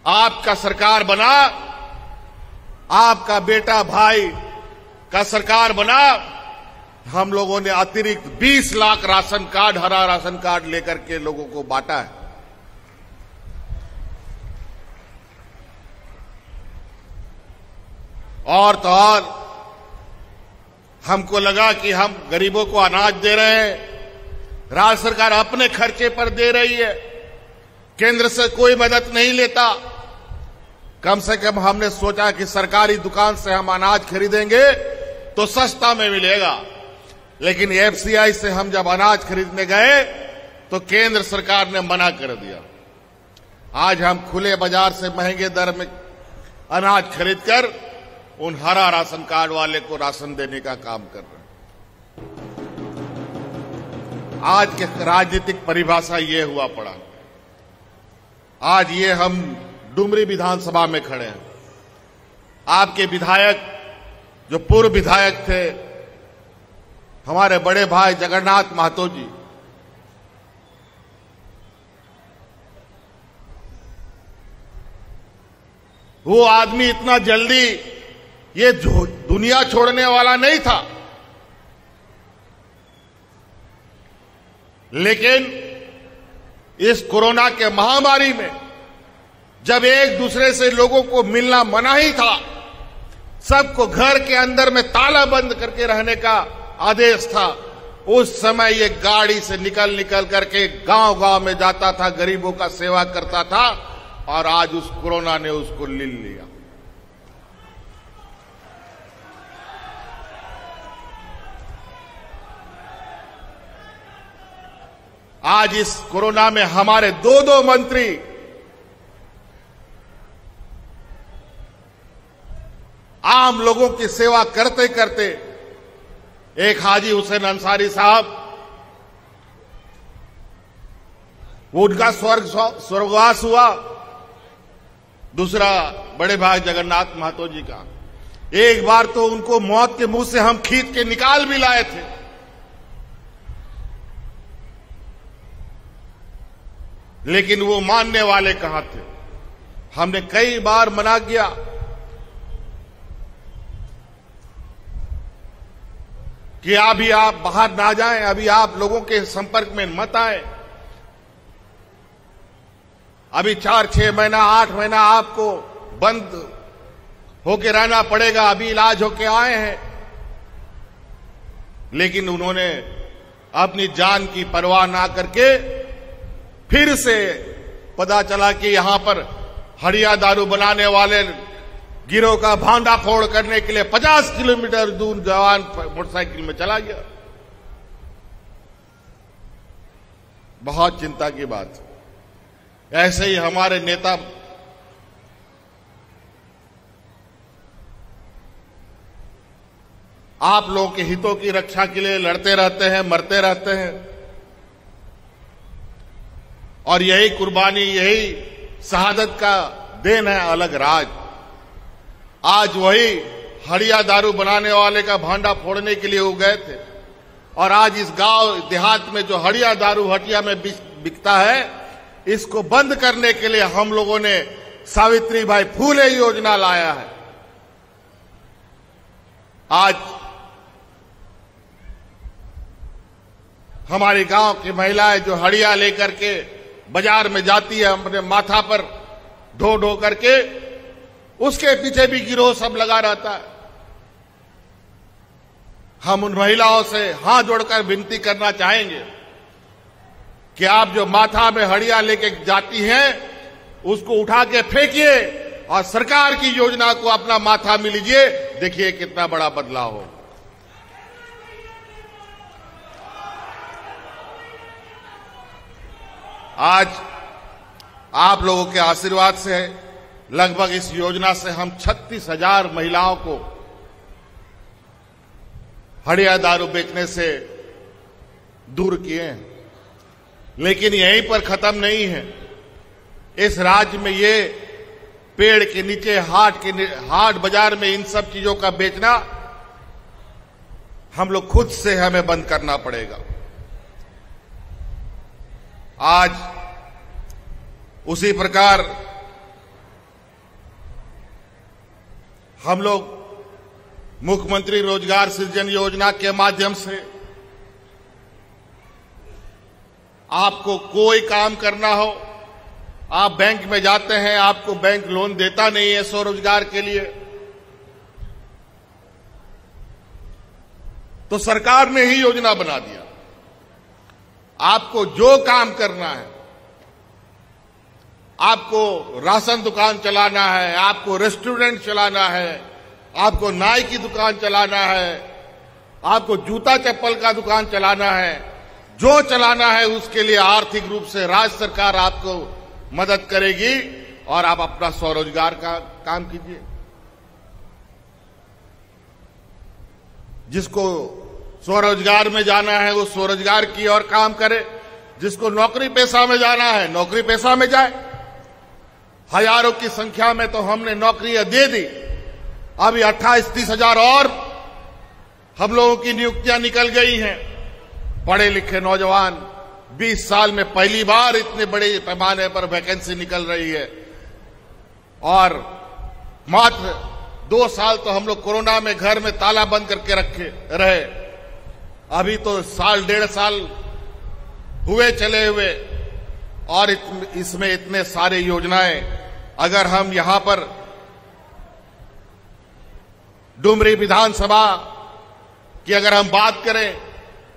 आपका सरकार बना, आपका बेटा भाई का सरकार बना, हम लोगों ने अतिरिक्त 20 लाख राशन कार्ड, हरा राशन कार्ड लेकर के लोगों को बांटा है। और तो और हमको लगा कि हम गरीबों को अनाज दे रहे हैं, राज्य सरकार अपने खर्चे पर दे रही है, केंद्र से कोई मदद नहीं लेता। कम से कम हमने सोचा कि सरकारी दुकान से हम अनाज खरीदेंगे तो सस्ता में मिलेगा, लेकिन एफसीआई से हम जब अनाज खरीदने गए तो केंद्र सरकार ने मना कर दिया। आज हम खुले बाजार से महंगे दर में अनाज खरीदकर उन हरा राशन कार्ड वाले को राशन देने का काम कर रहे हैं। आज के राजनीतिक परिभाषा ये हुआ पड़ा। आज ये हम डुमरी विधानसभा में खड़े हैं। आपके विधायक, जो पूर्व विधायक थे, हमारे बड़े भाई जगन्नाथ महतो जी, वो आदमी इतना जल्दी ये दुनिया छोड़ने वाला नहीं था, लेकिन इस कोरोना के महामारी में जब एक दूसरे से लोगों को मिलना मना ही था, सबको घर के अंदर में ताला बंद करके रहने का आदेश था, उस समय ये गाड़ी से निकल करके गांव-गांव में जाता था, गरीबों का सेवा करता था, और आज उस कोरोना ने उसको ले लिया। आज इस कोरोना में हमारे दो मंत्री आम लोगों की सेवा करते करते, एक हाजी हुसैन अंसारी साहब, वो उनका स्वर्गवास हुआ, दूसरा बड़े भाई जगन्नाथ महतो जी का। एक बार तो उनको मौत के मुंह से हम खींच के निकाल भी लाए थे, लेकिन वो मानने वाले कहां थे। हमने कई बार मना किया कि अभी आप बाहर ना जाएं, अभी आप लोगों के संपर्क में मत आए, अभी 4-6 महीना 8 महीना आपको बंद होके रहना पड़ेगा, अभी इलाज होके आए हैं। लेकिन उन्होंने अपनी जान की परवाह ना करके फिर से पता चला कि यहां पर हड़िया दारू बनाने वाले गिरोह का भांडाफोड़ करने के लिए 50 किलोमीटर दूर जवान मोटरसाइकिल में चला गया। बहुत चिंता की बात। ऐसे ही हमारे नेता आप लोगों के हितों की रक्षा के लिए लड़ते रहते हैं, मरते रहते हैं, और यही कुर्बानी, यही शहादत का देन है अलग राज। आज वही हड़िया दारू बनाने वाले का भांडा फोड़ने के लिए वो गए थे, और आज इस गांव देहात में जो हड़िया दारू हटिया में बिकता है, इसको बंद करने के लिए हम लोगों ने सावित्रीबाई फूले योजना लाया है। आज हमारे गांव की महिलाएं जो हड़िया लेकर के बाजार में जाती है, अपने माथा पर ढो ढो करके, उसके पीछे भी गिरोह सब लगा रहता है। हम उन महिलाओं से हाथ जोड़कर विनती करना चाहेंगे कि आप जो माथा में हड़िया लेके जाती हैं, उसको उठा के फेंकिए और सरकार की योजना को अपना माथा में लीजिए। देखिए कितना बड़ा बदलाव हो। आज आप लोगों के आशीर्वाद से लगभग इस योजना से हम 36,000 महिलाओं को हड़िया दारू बेचने से दूर किए हैं। लेकिन यहीं पर खत्म नहीं है। इस राज्य में ये पेड़ के नीचे हाट बाजार में इन सब चीजों का बेचना हम लोग खुद से हमें बंद करना पड़ेगा। आज उसी प्रकार हम लोग मुख्यमंत्री रोजगार सृजन योजना के माध्यम से आपको कोई काम करना हो, आप बैंक में जाते हैं, आपको बैंक लोन देता नहीं है स्वरोजगार के लिए, तो सरकार ने ही योजना बना दिया। आपको जो काम करना है, आपको राशन दुकान चलाना है, आपको रेस्टोरेंट चलाना है, आपको नाई की दुकान चलाना है, आपको जूता चप्पल का दुकान चलाना है, जो चलाना है उसके लिए आर्थिक रूप से राज्य सरकार आपको मदद करेगी और आप अपना स्वरोजगार का काम कीजिए। जिसको स्वरोजगार में जाना है वो स्वरोजगार की ओर काम करे, जिसको नौकरी पेशा में जाना है नौकरी पेशा में जाए। हजारों की संख्या में तो हमने नौकरियां दे दी, अभी 28-30 हजार और हम लोगों की नियुक्तियां निकल गई हैं। पढ़े लिखे नौजवान 20 साल में पहली बार इतने बड़े पैमाने पर वैकेंसी निकल रही है। और मात्र 2 साल तो हम लोग कोरोना में घर में ताला बंद करके रखे रहे, अभी तो साल 1.5 साल हुए चले हुए, और इसमें इतने सारे योजनाएं। अगर हम यहां पर डुमरी विधानसभा की अगर हम बात करें,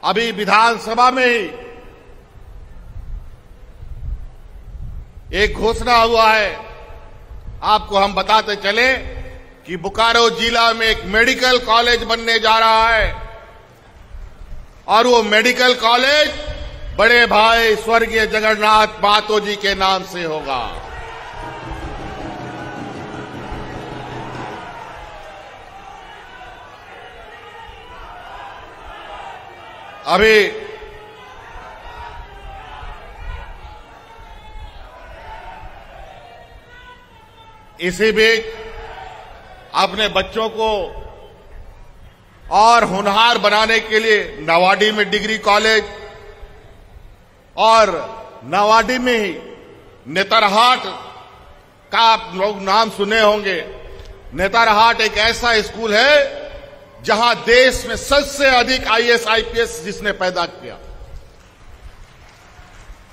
अभी विधानसभा में ही एक घोषणा हुआ है, आपको हम बताते चले कि बोकारो जिला में एक मेडिकल कॉलेज बनने जा रहा है, और वो मेडिकल कॉलेज बड़े भाई स्वर्गीय जगन्नाथ महतो जी के नाम से होगा। अभी इसी बीच अपने बच्चों को और होनहार बनाने के लिए नवाडी में डिग्री कॉलेज, और नवाडी में ही नेतरहाट का आप लोग नाम सुने होंगे। नेतरहाट एक ऐसा स्कूल है जहां देश में सबसे अधिक IAS IPS जिसने पैदा किया,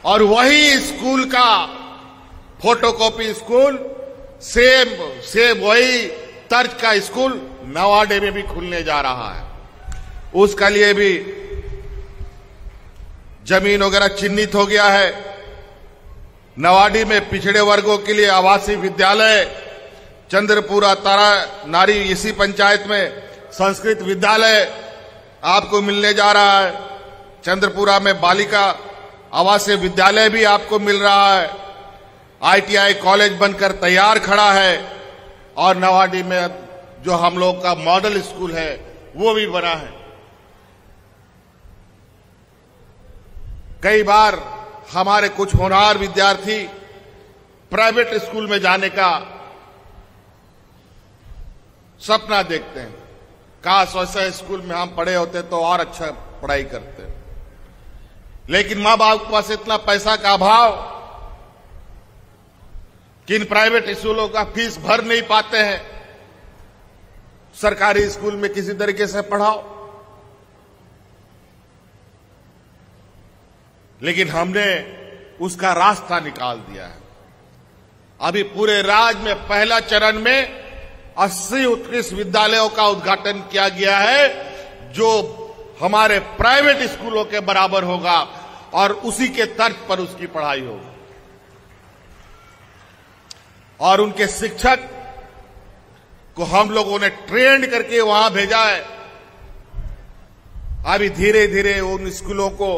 और वही स्कूल का फोटोकॉपी स्कूल सेम वही तर्ज का स्कूल नवाडे में भी खुलने जा रहा है। उसके लिए भी जमीन वगैरह चिन्हित हो गया है। नवाडी में पिछड़े वर्गों के लिए आवासीय विद्यालय, चंद्रपुरा तारा नारी इसी पंचायत में संस्कृत विद्यालय आपको मिलने जा रहा है। चंद्रपुरा में बालिका आवासीय विद्यालय भी आपको मिल रहा है। ITI कॉलेज बनकर तैयार खड़ा है, और नवाडी में जो हम लोग का मॉडल स्कूल है वो भी बना है। कई बार हमारे कुछ होनहार विद्यार्थी प्राइवेट स्कूल में जाने का सपना देखते हैं। काश वैसे स्कूल में हम पढ़े होते तो और अच्छा पढ़ाई करते, लेकिन मां बाप के पास इतना पैसा का अभाव कि इन प्राइवेट स्कूलों का फीस भर नहीं पाते हैं। सरकारी स्कूल में किसी तरीके से पढ़ाओ। लेकिन हमने उसका रास्ता निकाल दिया है। अभी पूरे राज्य में पहला चरण में 80 उत्कृष्ट विद्यालयों का उद्घाटन किया गया है, जो हमारे प्राइवेट स्कूलों के बराबर होगा और उसी के तर्ज पर उसकी पढ़ाई होगी। और उनके शिक्षक को हम लोगों ने ट्रेंड करके वहां भेजा है। अभी धीरे धीरे उन स्कूलों को,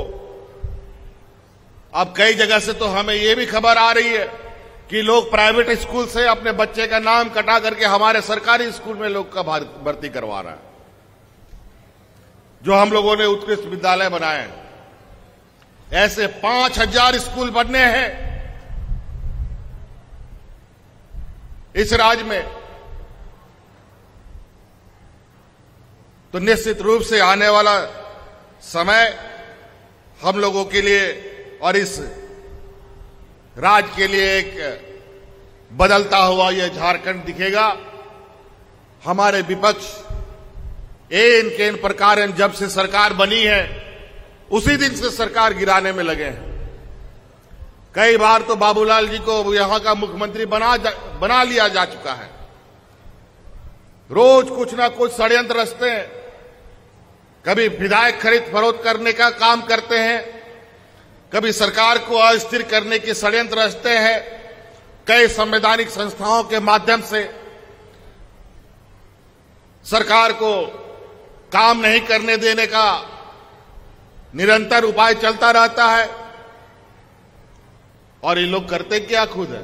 अब कई जगह से तो हमें यह भी खबर आ रही है कि लोग प्राइवेट स्कूल से अपने बच्चे का नाम कटा करके हमारे सरकारी स्कूल में लोग का भर्ती करवा रहा है, जो हम लोगों ने उत्कृष्ट विद्यालय बनाए हैं। ऐसे 5000 स्कूल बनने हैं इस राज्य में। तो निश्चित रूप से आने वाला समय हम लोगों के लिए और इस राज्य के लिए एक बदलता हुआ यह झारखंड दिखेगा। हमारे विपक्ष एन केन प्रकार जब से सरकार बनी है उसी दिन से सरकार गिराने में लगे हैं। कई बार तो बाबूलाल जी को यहां का मुख्यमंत्री बना लिया जा चुका है। रोज कुछ ना कुछ षड्यंत्र रचते हैं। कभी विधायक खरीद फरोख्त करने का काम करते हैं, कभी सरकार को अस्थिर करने के षड्यंत्र रचते हैं। कई संवैधानिक संस्थाओं के माध्यम से सरकार को काम नहीं करने देने का निरंतर उपाय चलता रहता है। और ये लोग करते क्या खुद है?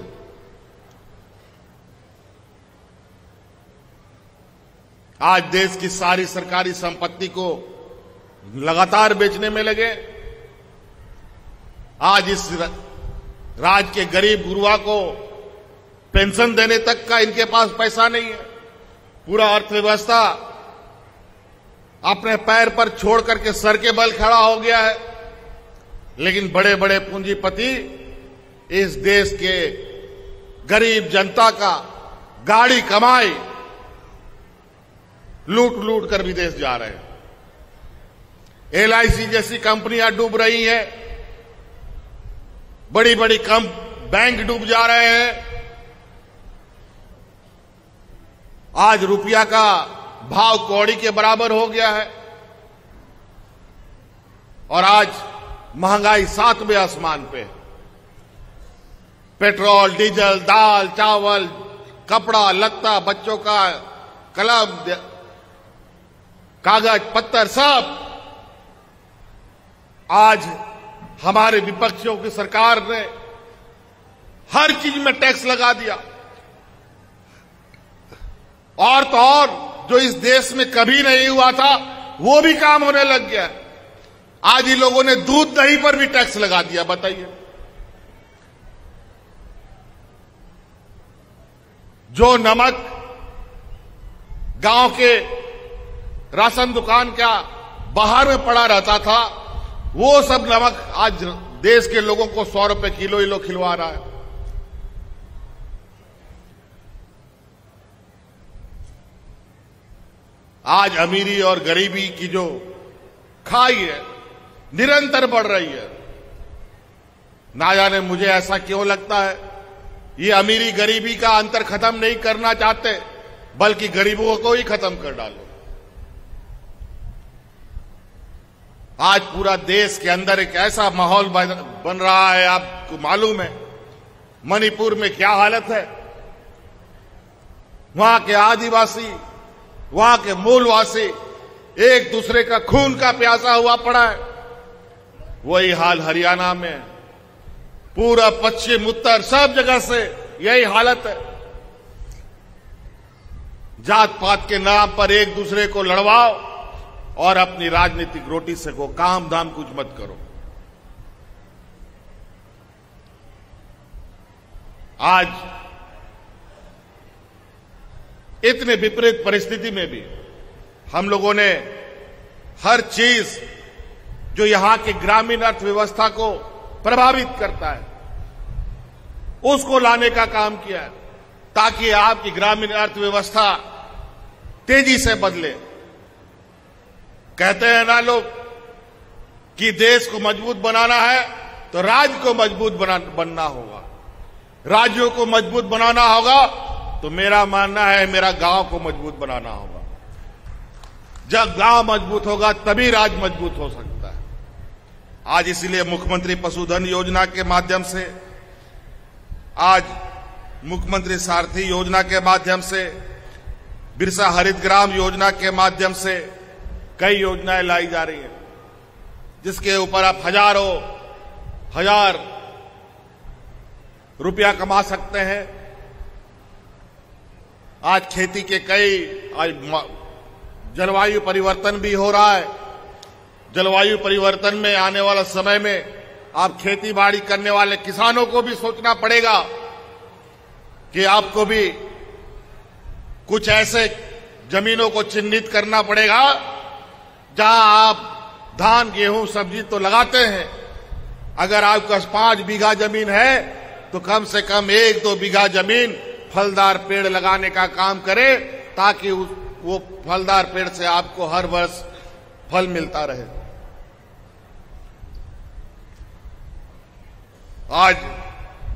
आज देश की सारी सरकारी संपत्ति को लगातार बेचने में लगे। आज इस राज्य के गरीब गुरुआ को पेंशन देने तक का इनके पास पैसा नहीं है। पूरा अर्थव्यवस्था अपने पैर पर छोड़ करके सर के बल खड़ा हो गया है। लेकिन बड़े बड़े पूंजीपति इस देश के गरीब जनता का गाड़ी कमाई लूट लूट कर विदेश जा रहे हैं। LIC जैसी कंपनियां डूब रही हैं, बड़ी बड़ी बैंक डूब जा रहे हैं। आज रुपया का भाव कौड़ी के बराबर हो गया है और आज महंगाई 7वें आसमान पे। पेट्रोल, डीजल, दाल, चावल, कपड़ा लत्ता, बच्चों का कलम, कागज पत्तर सब आज हमारे विपक्षियों की सरकार ने हर चीज में टैक्स लगा दिया। और तो और जो इस देश में कभी नहीं हुआ था वो भी काम होने लग गया। आज इन लोगों ने दूध दही पर भी टैक्स लगा दिया। बताइए, जो नमक गांव के राशन दुकान का बाहर में पड़ा रहता था, वो सब नमक आज देश के लोगों को 100 रुपए किलो ही लोग खिलवा रहा है। आज अमीरी और गरीबी की जो खाई है निरंतर बढ़ रही है। ना जाने मुझे ऐसा क्यों लगता है, ये अमीरी गरीबी का अंतर खत्म नहीं करना चाहते, बल्कि गरीबों को ही खत्म कर डालो। आज पूरा देश के अंदर एक ऐसा माहौल बन रहा है, आपको मालूम है मणिपुर में क्या हालत है। वहां के आदिवासी, वहां के मूलवासी एक दूसरे का खून का प्यासा हुआ पड़ा है। वही हाल हरियाणा में, पूरा पश्चिम उत्तर सब जगह से यही हालत है। जात पात के नाम पर एक दूसरे को लड़वाओ और अपनी राजनीतिक रोटी से को काम धाम कुछ मत करो। आज इतने विपरीत परिस्थिति में भी हम लोगों ने हर चीज जो यहां की ग्रामीण अर्थव्यवस्था को प्रभावित करता है उसको लाने का काम किया है, ताकि आपकी ग्रामीण अर्थव्यवस्था तेजी से बदले। कहते हैं ना लोग कि देश को मजबूत बनाना है तो राज्य को मजबूत बनना होगा, राज्यों को मजबूत बनाना होगा तो मेरा मानना है मेरा गांव को मजबूत बनाना होगा। जब गांव मजबूत होगा तभी राज्य मजबूत हो सकता है। आज इसीलिए मुख्यमंत्री पशुधन योजना के माध्यम से, आज मुख्यमंत्री सारथी योजना के माध्यम से, बिरसा हरित ग्राम योजना के माध्यम से कई योजनाएं लाई जा रही हैं, जिसके ऊपर आप हजार रुपया कमा सकते हैं। आज खेती के आज जलवायु परिवर्तन भी हो रहा है। जलवायु परिवर्तन में आने वाला समय में आप खेती बाड़ी करने वाले किसानों को भी सोचना पड़ेगा कि आपको भी कुछ ऐसे जमीनों को चिन्हित करना पड़ेगा जहां आप धान, गेहूं, सब्जी तो लगाते हैं। अगर आपके पास 5 बीघा जमीन है तो कम से कम 1-2 बीघा जमीन फलदार पेड़ लगाने का काम करे, ताकि वो फलदार पेड़ से आपको हर वर्ष फल मिलता रहे। आज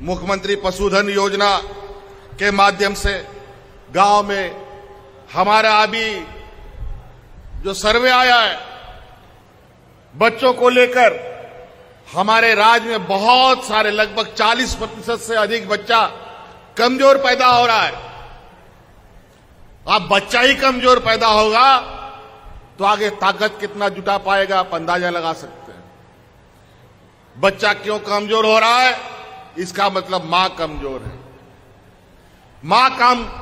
मुख्यमंत्री पशुधन योजना के माध्यम से गांव में हमारा अभी जो सर्वे आया है बच्चों को लेकर, हमारे राज्य में बहुत सारे लगभग 40% से अधिक बच्चा कमजोर पैदा हो रहा है। अब बच्चा ही कमजोर पैदा होगा तो आगे ताकत कितना जुटा पाएगा आप अंदाजा लगा सकते हैं। बच्चा क्यों कमजोर हो रहा है, इसका मतलब मां कमजोर है। मां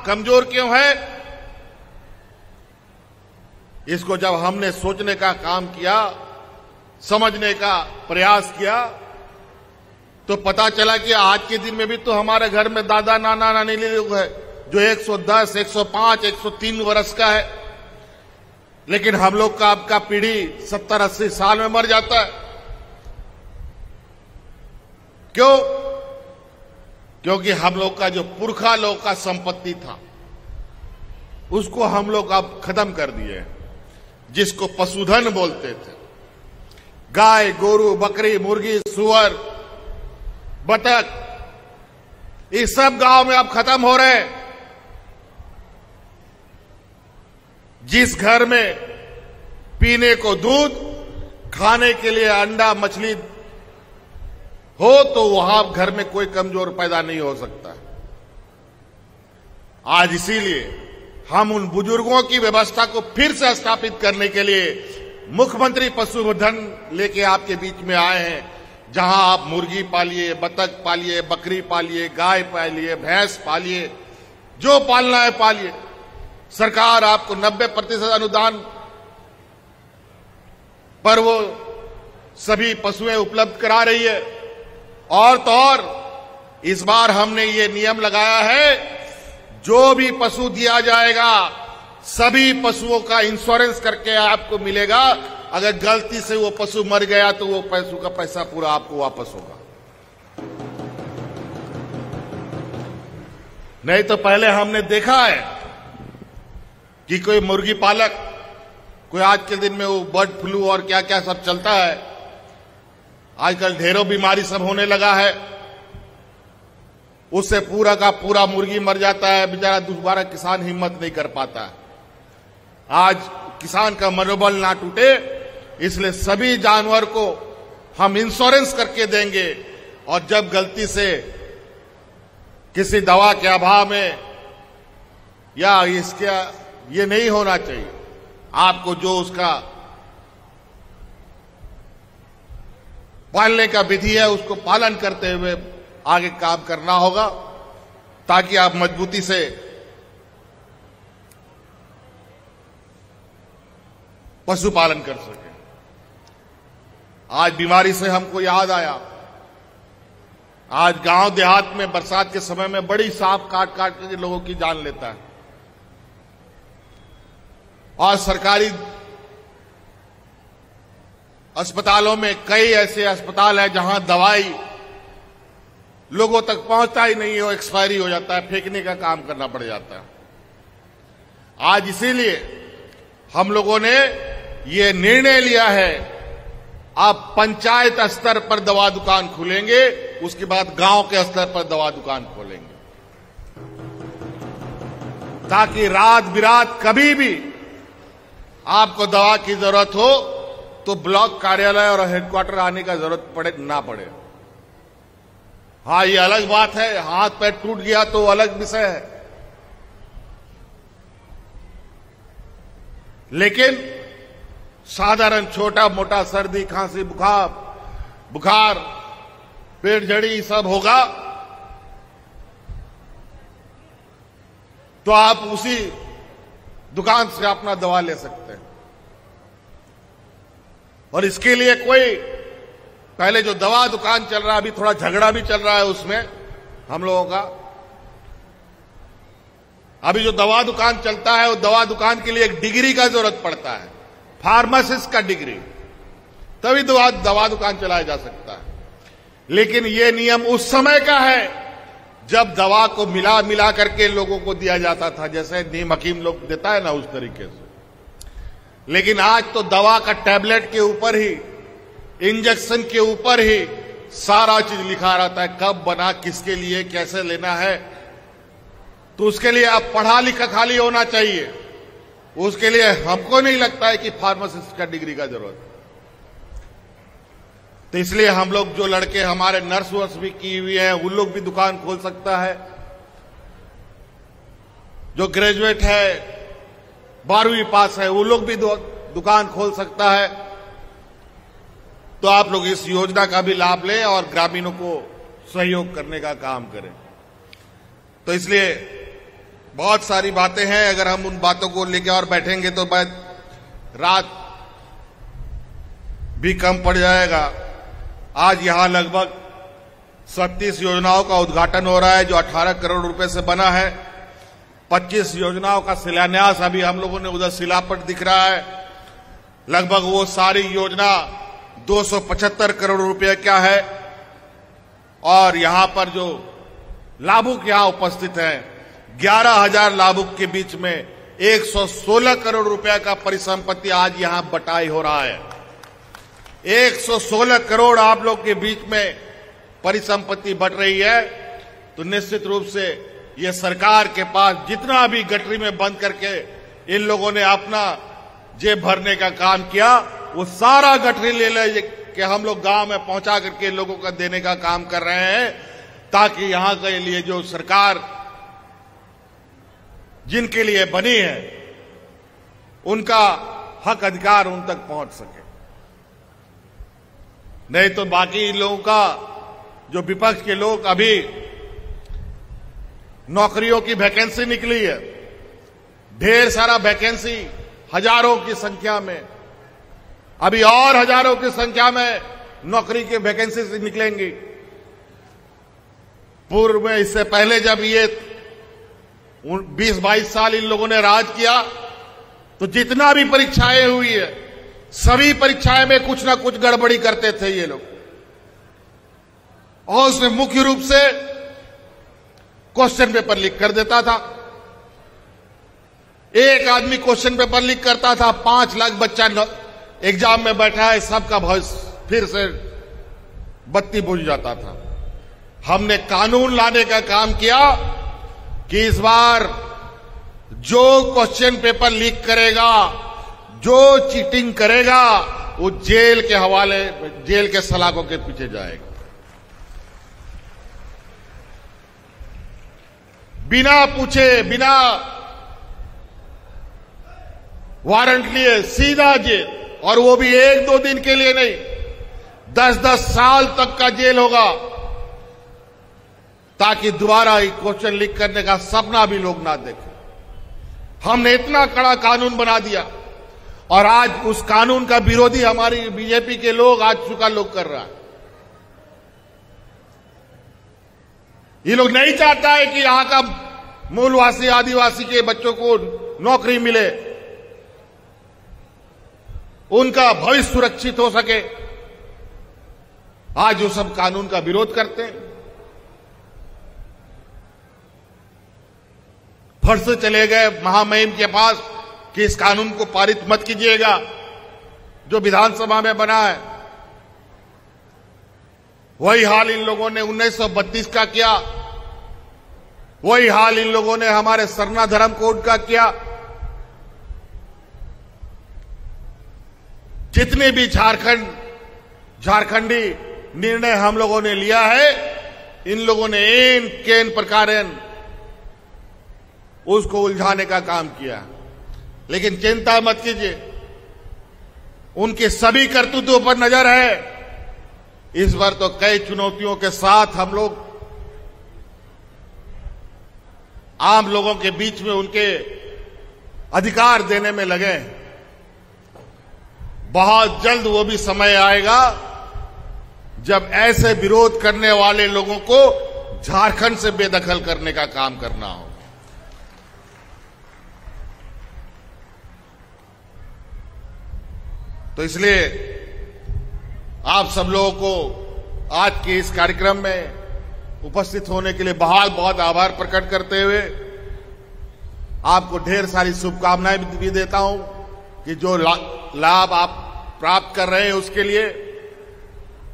कमजोर क्यों है, इसको जब हमने सोचने का काम किया, समझने का प्रयास किया, तो पता चला कि आज के दिन में भी तो हमारे घर में दादा, नाना, नानी लोग हैं जो 110, 105, 103 वर्ष का है, लेकिन हम लोग का आपका पीढ़ी 70-80 साल में मर जाता है। क्यों? क्योंकि हम लोग का जो पुरखा लोग का संपत्ति था उसको हम लोग अब खत्म कर दिए हैं, जिसको पशुधन बोलते थे। गाय, गोरू, बकरी, मुर्गी, सुअर, बतख, ये सब गांव में अब खत्म हो रहे हैं। जिस घर में पीने को दूध, खाने के लिए अंडा, मछली हो तो वहां घर में कोई कमजोर पैदा नहीं हो सकता। आज इसीलिए हम उन बुजुर्गों की व्यवस्था को फिर से स्थापित करने के लिए मुख्यमंत्री पशुधन लेके आपके बीच में आए हैं, जहां आप मुर्गी पालिए, बतख पालिए, बकरी पालिए, गाय पालिए, भैंस पालिए, जो पालना है पालिए। सरकार आपको 90% अनुदान पर वो सभी पशुएं उपलब्ध करा रही है। और तो और इस बार हमने ये नियम लगाया है, जो भी पशु दिया जाएगा सभी पशुओं का इंश्योरेंस करके आपको मिलेगा। अगर गलती से वो पशु मर गया तो वो पशु का पैसा पूरा आपको वापस होगा। नहीं तो पहले हमने देखा है कि कोई मुर्गी पालक, कोई आज के दिन में वो बर्ड फ्लू और क्या क्या सब चलता है, आजकल ढेरों बीमारी सब होने लगा है, उससे पूरा का पूरा मुर्गी मर जाता है, बेचारा दोबारा किसान हिम्मत नहीं कर पाता है। आज किसान का मनोबल ना टूटे, इसलिए सभी जानवर को हम इंश्योरेंस करके देंगे। और जब गलती से किसी दवा के अभाव में या इसके ये नहीं होना चाहिए, आपको जो उसका पालने का विधि है उसको पालन करते हुए आगे काम करना होगा, ताकि आप मजबूती से पशुपालन कर सकें। आज बीमारी से हमको याद आया, आज गांव देहात में बरसात के समय में बड़ी सांप काट काट के लोगों की जान लेता है। और सरकारी अस्पतालों में कई ऐसे अस्पताल हैं जहां दवाई लोगों तक पहुंचता ही नहीं हो, एक्सपायरी हो जाता है, फेंकने का काम करना पड़ जाता है। आज इसीलिए हम लोगों ने ये निर्णय लिया है, अब पंचायत स्तर पर दवा दुकान खुलेंगे, उसके बाद गांव के स्तर पर दवा दुकान खोलेंगे, ताकि रात बिरात कभी भी आपको दवा की जरूरत हो तो ब्लॉक कार्यालय और हेडक्वार्टर आने का जरूरत ना पड़े। हाँ, ये अलग बात है, हाथ पैर टूट गया तो अलग विषय है, लेकिन साधारण छोटा मोटा सर्दी खांसी बुखार पेट झड़ी सब होगा तो आप उसी दुकान से अपना दवा ले सकते हैं। और इसके लिए कोई पहले जो दवा दुकान चल रहा है, अभी थोड़ा झगड़ा भी चल रहा है उसमें हम लोगों का। अभी जो दवा दुकान चलता है, वो दवा दुकान के लिए एक डिग्री का जरूरत पड़ता है, फार्मासिस्ट का डिग्री, तभी दवा दुकान चलाया जा सकता है। लेकिन ये नियम उस समय का है जब दवा को मिला करके लोगों को दिया जाता था, जैसे नीम हकीम लोग देता है ना, उस तरीके से। लेकिन आज तो दवा का टैबलेट के ऊपर ही, इंजेक्शन के ऊपर ही सारा चीज लिखा रहता है, कब बना, किसके लिए, कैसे लेना है। तो उसके लिए अब पढ़ा लिखा खाली होना चाहिए, उसके लिए हमको नहीं लगता है कि फार्मासिस्ट का डिग्री का जरूरत है। तो इसलिए हम लोग, जो लड़के हमारे नर्स वर्स भी की हुई हैं, उन लोग भी दुकान खोल सकता है। जो ग्रेजुएट है, 12वीं पास है, वो लोग भी दुकान खोल सकता है। तो आप लोग इस योजना का भी लाभ लें और ग्रामीणों को सहयोग करने का काम करें। तो इसलिए बहुत सारी बातें हैं, अगर हम उन बातों को लेकर और बैठेंगे तो रात भी कम पड़ जाएगा। आज यहां लगभग 37 योजनाओं का उद्घाटन हो रहा है, जो 18 करोड़ रुपए से बना है। 25 योजनाओं का शिलान्यास अभी हम लोगों ने उधर शिलापट दिख रहा है। लगभग वो सारी योजना 275 करोड़ रुपए का है। और यहां पर जो लाभुक यहां उपस्थित हैं, 11,000 लाभुक के बीच में 116 करोड़ रुपए का परिसंपत्ति आज यहां बटाई हो रहा है। 116 करोड़ आप लोग के बीच में परिसंपत्ति बट रही है। तो निश्चित रूप से ये सरकार के पास जितना भी गठरी में बंद करके इन लोगों ने अपना जेब भरने का काम किया, वो सारा गठरी ले के हम लोग गांव में पहुंचा करके लोगों का देने का काम कर रहे हैं, ताकि यहां के लिए जो सरकार जिनके लिए बनी है, उनका हक अधिकार उन तक पहुंच सके। नहीं तो बाकी लोगों का, जो विपक्ष के लोग, अभी नौकरियों की वैकेंसी निकली है, ढेर सारा वैकेंसी, हजारों की संख्या में, अभी और हजारों की संख्या में नौकरी के वैकेंसी निकलेंगी। पूर्व में, इससे पहले जब ये 20-22 साल इन लोगों ने राज किया, तो जितना भी परीक्षाएं हुई है, सभी परीक्षाएं में कुछ ना कुछ गड़बड़ी करते थे ये लोग। और उसमें मुख्य रूप से क्वेश्चन पेपर लीक कर देता था। एक आदमी क्वेश्चन पेपर लीक करता था, 5 लाख बच्चा एग्जाम में बैठा है, सबका भविष्य फिर से बत्ती बुझ जाता था। हमने कानून लाने का काम किया कि इस बार जो क्वेश्चन पेपर लीक करेगा, जो चीटिंग करेगा, वो जेल के हवाले, जेल के सलाखों के पीछे जाएगा। बिना पूछे, बिना वारंट लिए सीधा जेल, और वो भी 1-2 दिन के लिए नहीं, 10-10 साल तक का जेल होगा, ताकि दोबारा क्वेश्चन लीक करने का सपना भी लोग ना देखें। हमने इतना कड़ा कानून बना दिया, और आज उस कानून का विरोधी हमारी बीजेपी के लोग, आज चुका लोग कर रहा है। ये लोग नहीं चाहता है कि यहां का मूलवासी आदिवासी के बच्चों को नौकरी मिले, उनका भविष्य सुरक्षित हो सके। आज वो सब कानून का विरोध करते हैं, फट से चले गए महामहिम के पास कि इस कानून को पारित मत कीजिएगा जो विधानसभा में बना है। वही हाल इन लोगों ने 1932 का किया, वही हाल इन लोगों ने हमारे सरना धर्म कोड का किया। जितने भी झारखंडी निर्णय हम लोगों ने लिया है, इन लोगों ने एन केन प्रकारेण उसको उलझाने का काम किया। लेकिन चिंता मत कीजिए, उनके सभी करतूतों पर नजर है। इस बार तो कई चुनौतियों के साथ हम लोग आम लोगों के बीच में उनके अधिकार देने में लगे। बहुत जल्द वो भी समय आएगा जब ऐसे विरोध करने वाले लोगों को झारखंड से बेदखल करने का काम करना हो। तो इसलिए आप सब लोगों को आज के इस कार्यक्रम में उपस्थित होने के लिए बहुत बहुत आभार प्रकट करते हुए आपको ढेर सारी शुभकामनाएं भी देता हूं कि जो लाभ आप प्राप्त कर रहे हैं उसके लिए।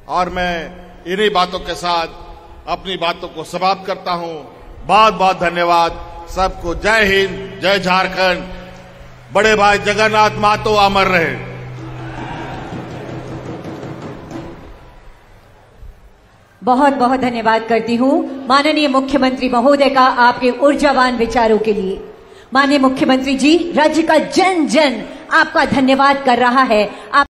और मैं इन्हीं बातों के साथ अपनी बातों को समाप्त करता हूं। बहुत बहुत धन्यवाद सबको। जय हिंद, जय झारखंड। बड़े भाई जगन्नाथ महतो अमर रहे। बहुत बहुत धन्यवाद करती हूं माननीय मुख्यमंत्री महोदय का आपके ऊर्जावान विचारों के लिए। माननीय मुख्यमंत्री जी, राज्य का जन जन आपका धन्यवाद कर रहा है। आप